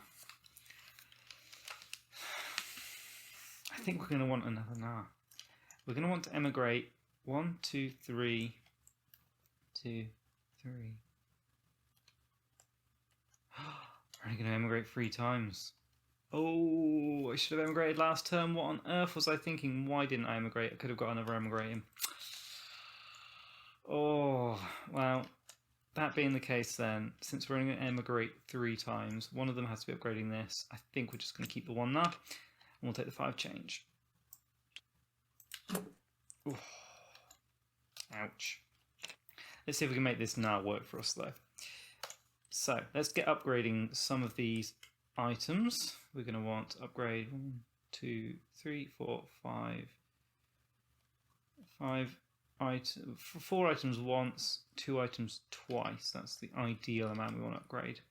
[SPEAKER 1] I think we're going to want another NAR. We're going to want to emigrate 1, 2, 3, 2, 3. We're only going to emigrate 3 times. Oh, I should have emigrated last turn. What on earth was I thinking? Why didn't I emigrate? I could have got another emigrating. Oh, well, that being the case then, since we're only going to emigrate 3 times, one of them has to be upgrading this. I think we're just going to keep the 1 NAR, and we'll take the 5 change. Ooh. Ouch. Let's see if we can make this NAR work for us though. So let's get upgrading some of these items. We're going to want to upgrade 1, 2, 3, 4, 5 items, 4 items once, 2 items twice. That's the ideal amount we want to upgrade.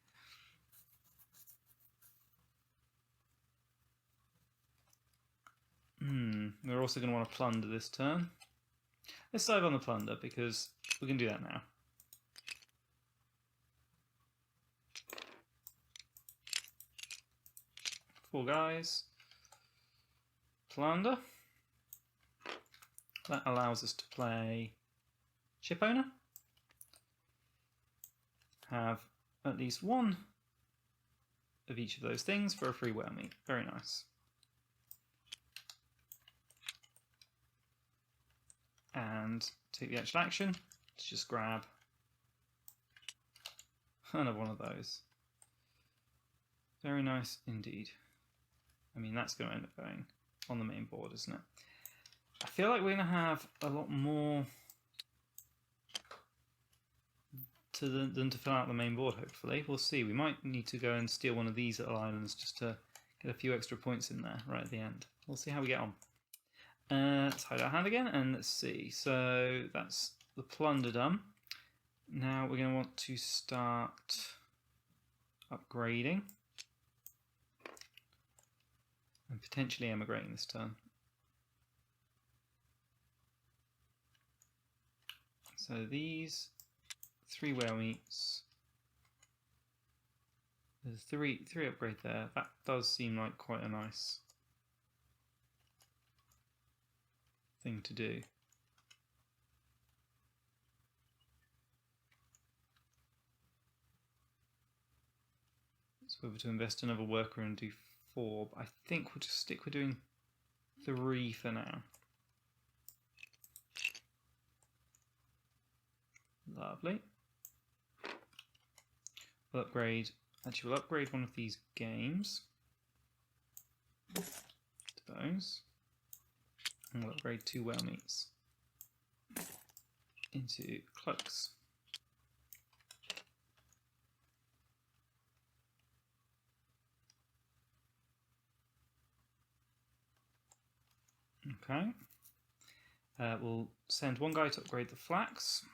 [SPEAKER 1] We're also going to want to plunder this turn. Let's dive on the plunder because we can do that now. Four guys. Plunder. That allows us to play ship owner. Have at least 1 of each of those things for a free whale meat. Very nice. And take the actual action. Let's just grab another one of those. Very nice indeed. I mean, that's going to end up going on the main board, isn't it? I feel like we're going to have a lot more than to fill out the main board, hopefully. We'll see. We might need to go and steal one of these little islands just to get a few extra points in there right at the end. We'll see how we get on. Let's hide our hand again and let's see. So that's the plunder done. Now we're going to want to start upgrading and potentially emigrating this turn. So these 3 whale meats. There's three upgrade there. That does seem like quite a nice thing to do. It's whether to invest another worker and do 4, but I think we'll just stick with doing 3 for now. Lovely. We'll upgrade, actually we'll upgrade one of these games to those. And we'll upgrade 2 whale meats into cloaks. Okay. We'll send one guy to upgrade the flax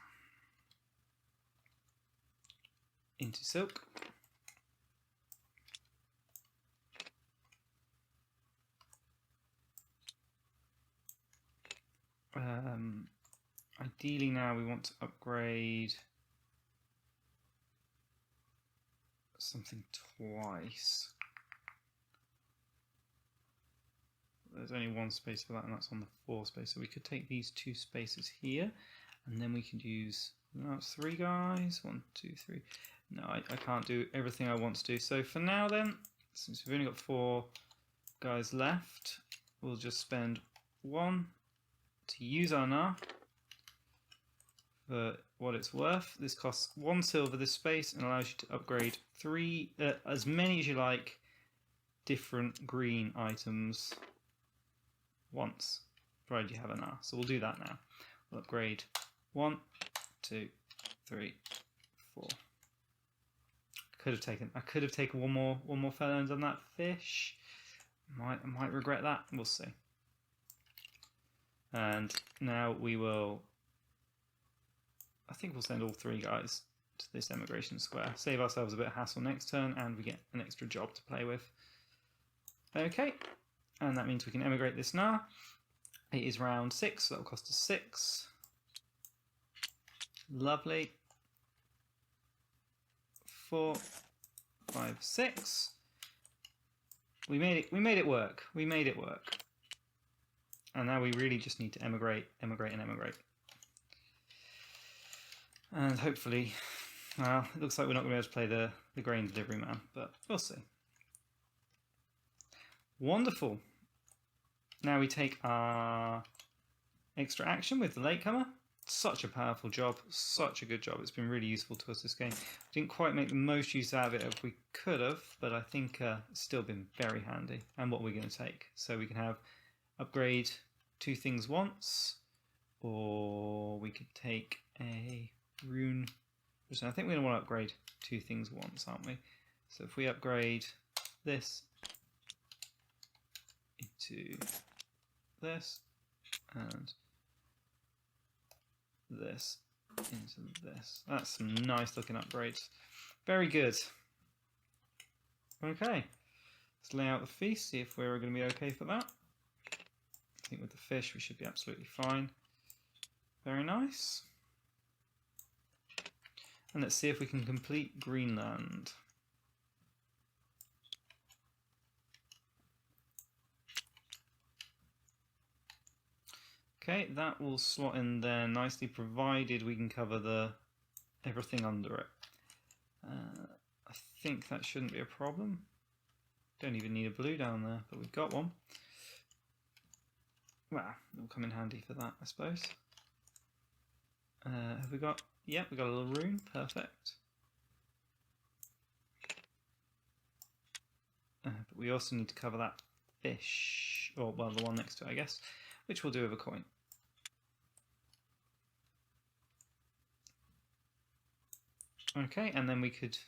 [SPEAKER 1] into silk. Ideally now we want to upgrade something twice. There's only one space for that, and that's on the 4 space. So we could take these 2 spaces here, and then we could use, no, that's 3 guys. 1, 2, 3. No, I can't do everything I want to do. So for now then, since we've only got 4 guys left, we'll just spend 1 to use our NAR for what it's worth. This costs 1 silver, this space, and allows you to upgrade 3, as many as you like, different green items once, provided you have an R. So we'll do that now. We'll upgrade 1, 2, 3, 4. I could have taken one more feather and done that fish. I might regret that. We'll see. And now we will. I think we'll send all 3 guys to this emigration square. Save ourselves a bit of hassle next turn, and we get an extra job to play with. Okay, and that means we can emigrate this now. It is round 6, so that will cost us 6. Lovely. 4, 5, 6. We made it work. We made it work. And now we really just need to emigrate, and emigrate. And hopefully, well, it looks like we're not going to be able to play the grain delivery man, but we'll see. Wonderful. Now we take our extra action with the latecomer. Such a powerful job, such a good job. It's been really useful to us this game. Didn't quite make the most use out of it as we could have, but I think it's still been very handy. And what we're going to take. So we can have upgrade 2 things once, or we could take a rune. I think we're going to want to upgrade 2 things once, aren't we? So if we upgrade this into this and this into this. That's some nice looking upgrades. Very good. Okay, let's lay out the feast, see if we're going to be okay for that. I think with the fish we should be absolutely fine. Very nice. And let's see if we can complete Greenland. Okay, that will slot in there nicely, provided we can cover everything under it. I think that shouldn't be a problem. Don't even need a blue down there, but we've got one. Well, it'll come in handy for that, I suppose. Have we got? Yep, we got a little rune. Perfect. But we also need to cover that fish, or well, the one next to it, I guess, which we'll do with a coin. Okay, and then we could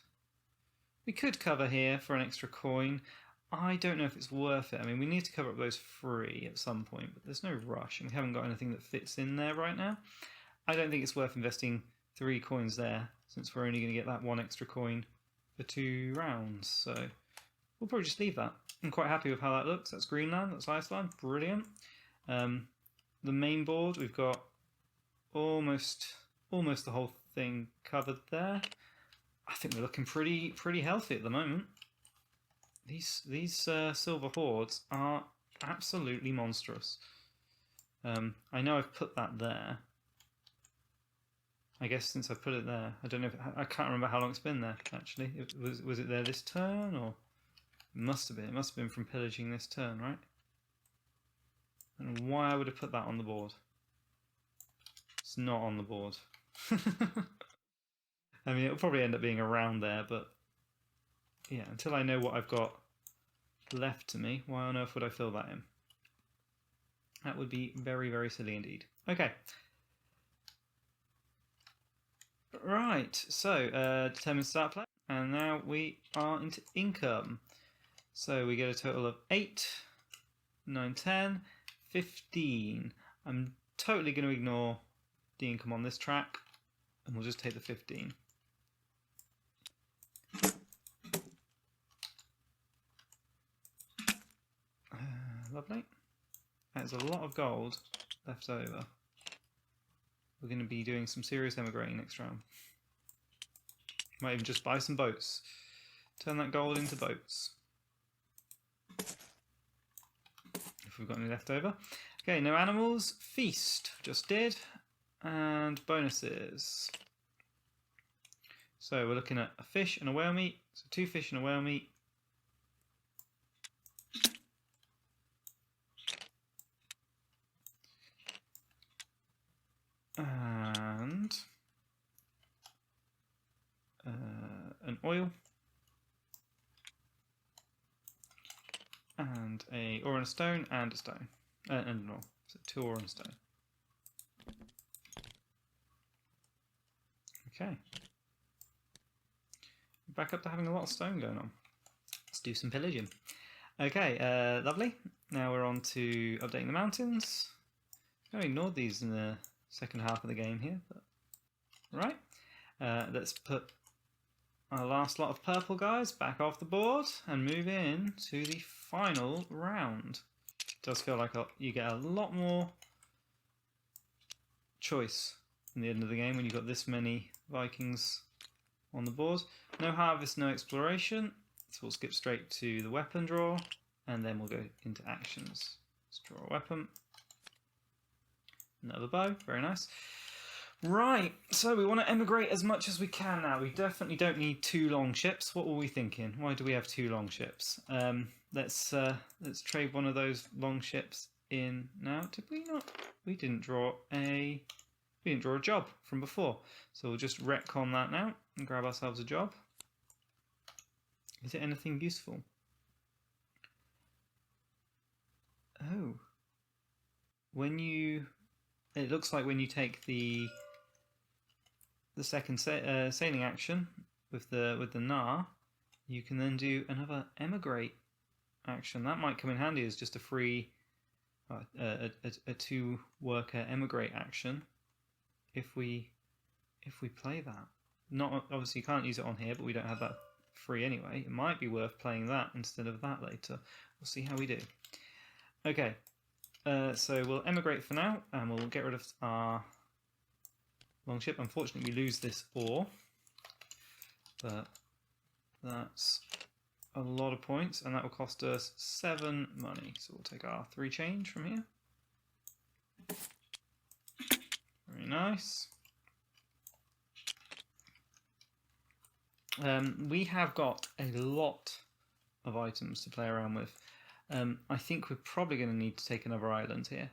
[SPEAKER 1] cover here for an extra coin. I don't know if it's worth it. I mean, we need to cover up those 3 at some point, but there's no rush, and we haven't got anything that fits in there right now. I don't think it's worth investing 3 coins there, since we're only going to get that 1 extra coin for 2 rounds. So we'll probably just leave that. I'm quite happy with how that looks. That's Greenland, that's Iceland, brilliant. The main board, we've got almost the whole thing covered there. I think we're looking pretty healthy at the moment. These silver hordes are absolutely monstrous. I know I've put that there. I guess since I put it there, I don't know. I can't remember how long it's been there. Actually, was it there this turn, or it must have been? It must have been from pillaging this turn, right? I don't know why I would have put that on the board. It's not on the board. I mean, it'll probably end up being around there, but yeah, until I know what I've got left to me, why on earth would I fill that in? That would be very, very silly indeed. Okay. Right, so determine start play, and now we are into income. So we get a total of 8, 9, 10, 15. I'm totally going to ignore the income on this track, and we'll just take the 15. Lovely. There's a lot of gold left over. We're going to be doing some serious emigrating next round. Might even just buy some boats. Turn that gold into boats. If we've got any left over. Okay, no animals. Feast. Just did. And bonuses. So we're looking at a fish and a whale meat. So 2 fish and a whale meat. And an oil. And a ore and a stone and a stone. And an ore. So 2 ore and a stone. Okay. Back up to having a lot of stone going on. Let's do some pillaging. Okay, lovely. Now we're on to updating the mountains. I ignored these in the second half of the game here. But... Right. Let's put our last lot of purple guys back off the board and move in to the final round. It does feel like you get a lot more choice in the end of the game when you've got this many Vikings on the board. No harvest, no exploration. So we'll skip straight to the weapon draw and then we'll go into actions. Let's draw a weapon. Another bow, very nice. Right, so we want to emigrate as much as we can now. We definitely don't need 2 long ships. What were we thinking? Why do we have 2 long ships? Let's trade one of those long ships in now. Did we not? We didn't draw a job from before. So we'll just retcon that now and grab ourselves a job. Is it anything useful? Oh. It looks like when you take the second sailing action with the Nar, you can then do another emigrate action. That might come in handy as just a free a 2 worker emigrate action if we play that. Not obviously you can't use it on here, but we don't have that free anyway. It might be worth playing that instead of that later. We'll see how we do. Okay. So we'll emigrate for now, and we'll get rid of our longship. Unfortunately, we lose this ore, but that's a lot of points, and that will cost us 7 money. So we'll take our 3 change from here. Very nice. We have got a lot of items to play around with. I think we're probably going to need to take another island here.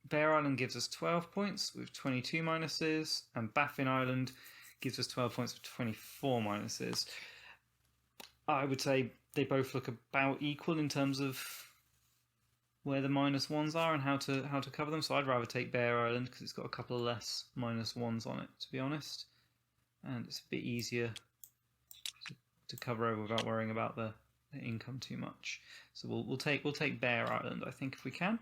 [SPEAKER 1] Bear Island gives us 12 points with 22 minuses, and Baffin Island gives us 12 points with 24 minuses. I would say they both look about equal in terms of where the -1s are and how to cover them. So I'd rather take Bear Island because it's got a couple of less -1s on it, to be honest, and it's a bit easier to cover over without worrying about the income too much. So we'll take Bear Island, I think, if we can.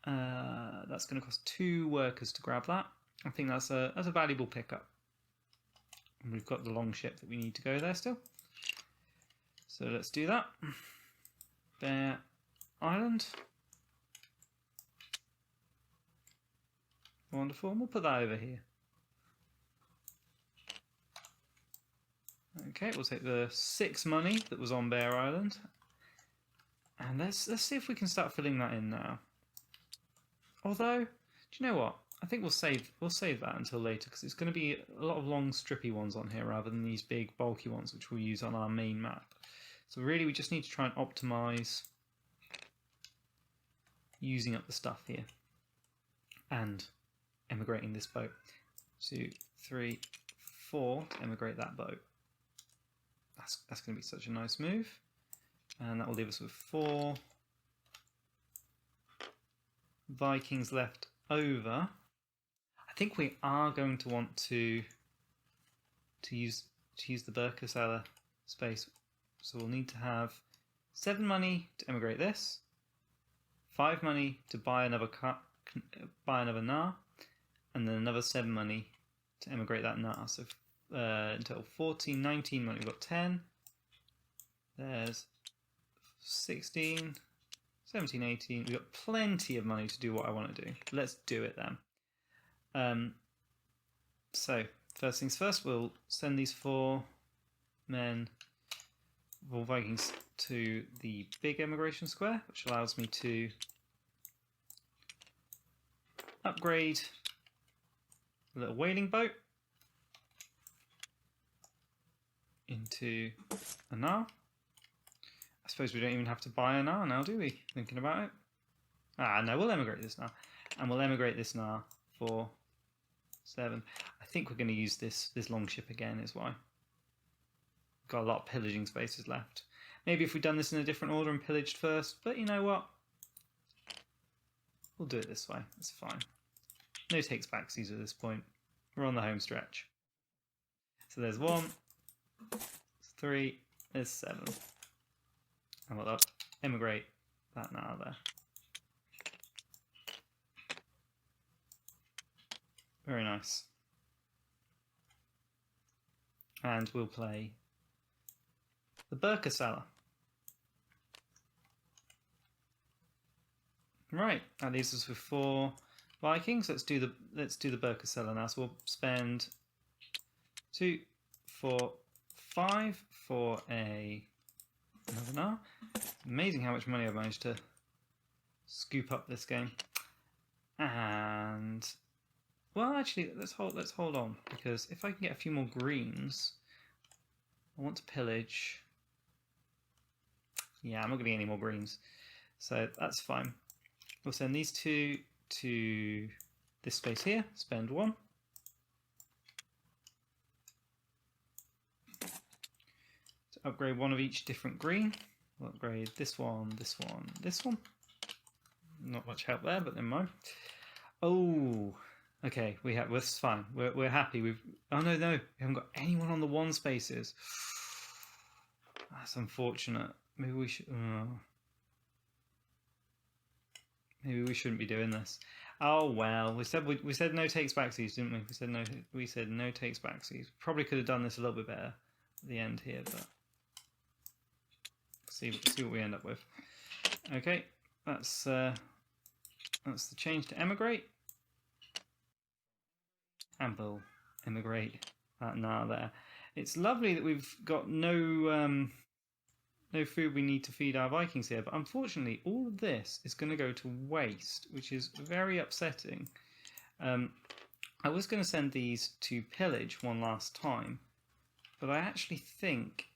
[SPEAKER 1] That's going to cost 2 workers to grab that. I think that's a valuable pickup. And we've got the long ship that we need to go there still. So let's do that. Bear Island. Wonderful. And we'll put that over here. Okay, we'll take the 6 money that was on Bear Island, and let's see if we can start filling that in now. Although, do you know what? I think we'll save that until later because it's going to be a lot of long, strippy ones on here rather than these big, bulky ones which we'll use on our main map. So really, we just need to try and optimize using up the stuff here and emigrating this boat. 2, 3, 4 to emigrate that boat. That's going to be such a nice move, and that will leave us with 4 Vikings left over. I think we are going to want to use the Burka Seller space, so we'll need to have 7 money to emigrate this, 5 money to buy another Nar, and then another 7 money to emigrate that Nar. So in total 14, 19 money. We've got 10. There's 16, 17, 18. We've got plenty of money to do what I want to do. Let's do it then. So first things first, we'll send these 4 men, 4 Vikings, to the big emigration square, which allows me to upgrade a little whaling boat into a Nar. I suppose we don't even have to buy a Nar now, do we? Thinking about it. No, we'll emigrate this Nar. And we'll emigrate this Nar for 7. I think we're going to use this long ship again, is why. We've got a lot of pillaging spaces left. Maybe if we'd done this in a different order and pillaged first, but you know what? We'll do it this way. It's fine. No takes backsies at this point. We're on the home stretch. So there's 1, 3, there's 7. And we'll emigrate that now there. Very nice. And we'll play the Burka Seller. Right, that leaves us with 4 Vikings. Let's do the Burka Seller now. So we'll spend 2, 4, 5 for another Nar. Amazing how much money I've managed to scoop up this game. And well, actually, let's hold on, because if I can get a few more greens, I want to pillage. Yeah, I'm not going to get any more greens, so that's fine. We'll send these 2 to this space here. Spend 1. To upgrade 1 of each different green. We'll upgrade this one, this one, this one. Not much help there, but never mind. Oh. Okay, that's fine. We're happy. Oh no, we haven't got anyone on the 1 spaces. That's unfortunate. Maybe we should. Maybe we shouldn't be doing this. Oh well, we said no takes backsies, didn't we? We said no takes backsies. Probably could have done this a little bit better at the end here, but see what we end up with. Okay, that's the change to emigrate. And we'll emigrate that Nar there. It's lovely that we've got no food we need to feed our Vikings here, but unfortunately all of this is going to go to waste, which is very upsetting. I was going to send these to pillage one last time, but I actually think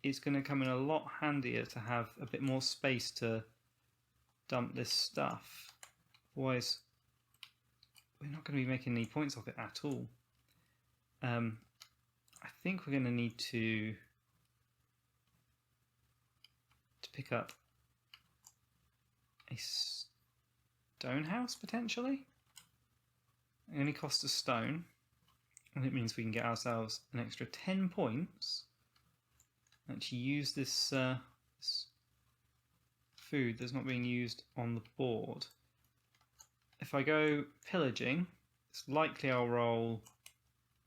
[SPEAKER 1] it's going to come in a lot handier to have a bit more space to dump this stuff. Otherwise, we're not going to be making any points off it at all. I think we're going to need to pick up a stone house, potentially. It only costs a stone, and it means we can get ourselves an extra 10 points. Actually use this food that's not being used on the board. If I go pillaging, it's likely I'll roll,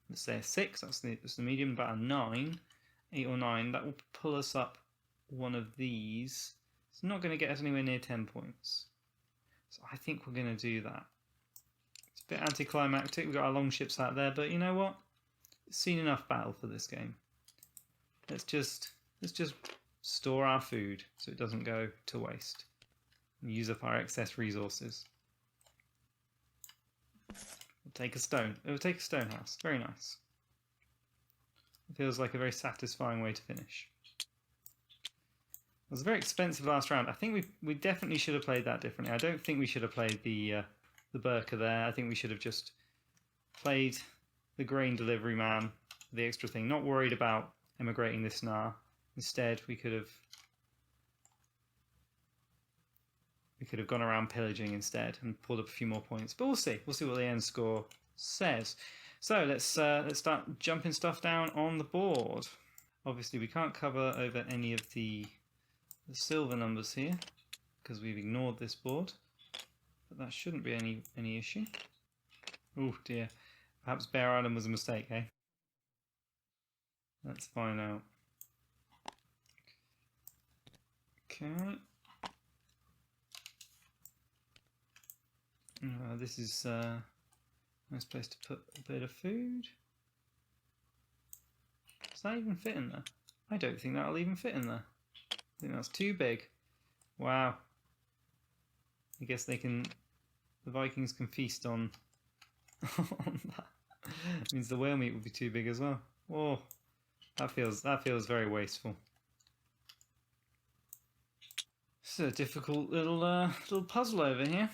[SPEAKER 1] let's say a 6, that's the medium, about a 9, 8 or 9. That will pull us up one of these. It's not going to get us anywhere near 10 points. So I think we're going to do that. It's a bit anticlimactic, we've got our long ships out there, but you know what? It's seen enough battle for this game. Let's just store our food so it doesn't go to waste. And use up our excess resources. We'll take a stone. It will take a stone house. Very nice. It feels like a very satisfying way to finish. It was very expensive last round. I think we definitely should have played that differently. I don't think we should have played the Burka there. I think we should have just played the grain delivery man, the extra thing. Not worried about emigrating this Nar. Instead, we could have gone around pillaging instead and pulled up a few more points. But we'll see. We'll see what the end score says. So let's start jumping stuff down on the board. Obviously, we can't cover over any of the silver numbers here. because we've ignored this board. But that shouldn't be any issue. Oh dear. Perhaps Bear Island was a mistake, eh? Let's find out. Okay. This is a nice place to put a bit of food. Does that even fit in there? I don't think that'll even fit in there. I think that's too big. Wow. I guess they can. The Vikings can feast on, on that. It means the whale meat would be too big as well. Oh, that feels very wasteful. This is a difficult little puzzle over here.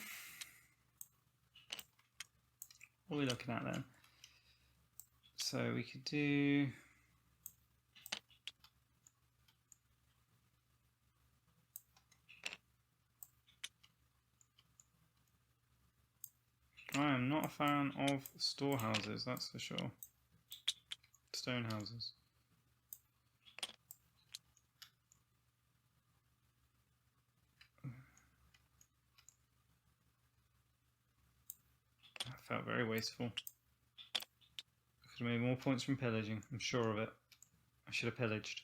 [SPEAKER 1] What are we looking at then? So we could do. I am not a fan of storehouses, that's for sure. Stone houses. That felt very wasteful. I could have made more points from pillaging, I'm sure of it. I should have pillaged.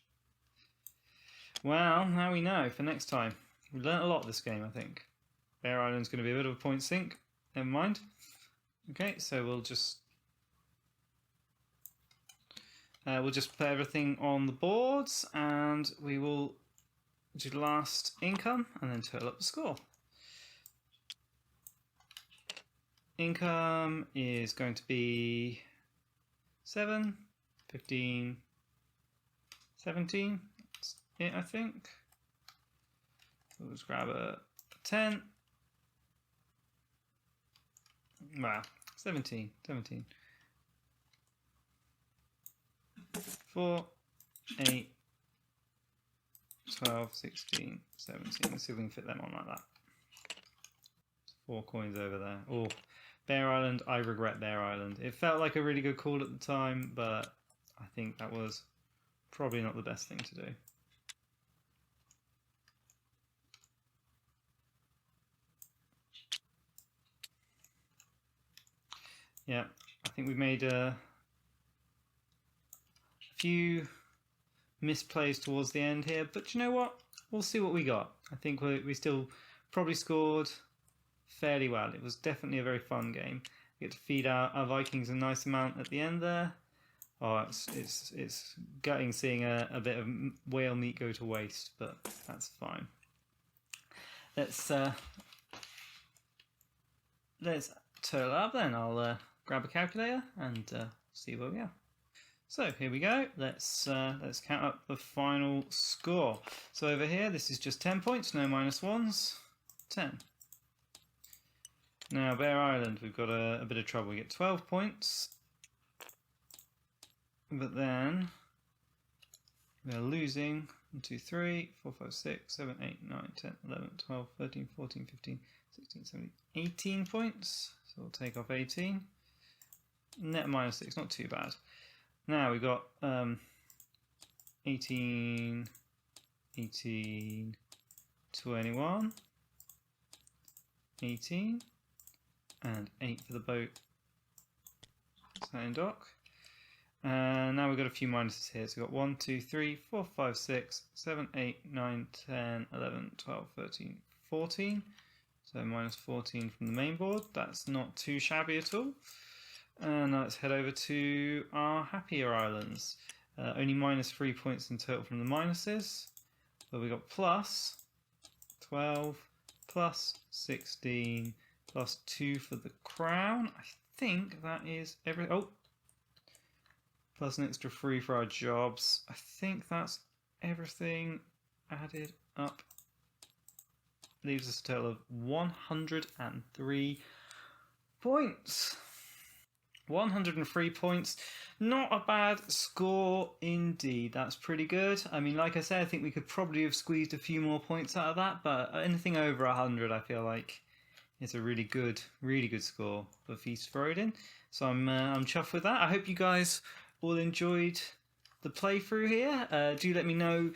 [SPEAKER 1] Well, now we know for next time. We learnt a lot this game, I think. Bear Island's going to be a bit of a point sink. Never mind. Okay, so we'll just put everything on the boards, and we will do the last income and then total up the score. Income is going to be 7, 15, 17. That's it, I think. We'll just grab a 10. Wow, 17. 4, 8, 12, 16, 17. Let's see if we can fit them on like that. 4 coins over there. Oh, Bear Island, I regret Bear Island. It felt like a really good call at the time, but I think that was probably not the best thing to do. Yeah, I think we've made a few misplays towards the end here, but you know what? We'll see what we got. I think we still probably scored fairly well. It was definitely a very fun game. We get to feed our Vikings a nice amount at the end there. Oh, it's gutting seeing a bit of whale meat go to waste, but that's fine. Let's total up then. I'll grab a calculator and see where we are. So here we go. Let's count up the final score. So over here, this is just 10 points, no minus ones. 10. Now Bear Island, we've got a bit of trouble. We get 12 points, but then we're losing 1, 2, 3, 4, 5, 6, 7, 8, 9, 10, 11, 12, 13, 14, 15, 16, 17, 18 points. So we'll take off 18. Net minus 6, not too bad. Now we've got 18, 18, 21, 18, and 8 for the boat. Sailing dock. And now we've got a few minuses here. So we've got 1, 2, 3, 4, 5, 6, 7, 8, 9, 10, 11, 12, 13, 14. So minus 14 from the main board. That's not too shabby at all. And now let's head over to our happier islands. Only minus 3 points in total from the minuses. But we got plus 12, plus 16, plus 2 for the crown. I think that is every. Oh, plus an extra 3 for our jobs. I think that's everything added up. Leaves us a total of 103 points. 103 points. Not a bad score indeed. That's pretty good. I mean, like I said, I think we could probably have squeezed a few more points out of that, but anything over 100, I feel like it's a really good score for Feast for Odin. So I'm chuffed with that. I hope you guys all enjoyed the playthrough here. Do let me know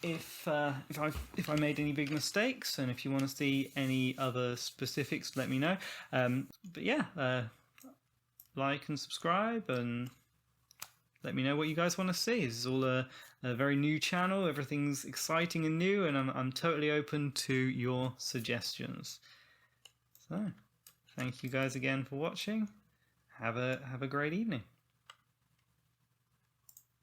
[SPEAKER 1] if I made any big mistakes, and if you want to see any other specifics, let me know. But yeah, like and subscribe, and let me know what you guys want to see. This is all a very new channel. Everything's exciting and new, and I'm totally open to your suggestions. So, thank you guys again for watching. Have a great evening.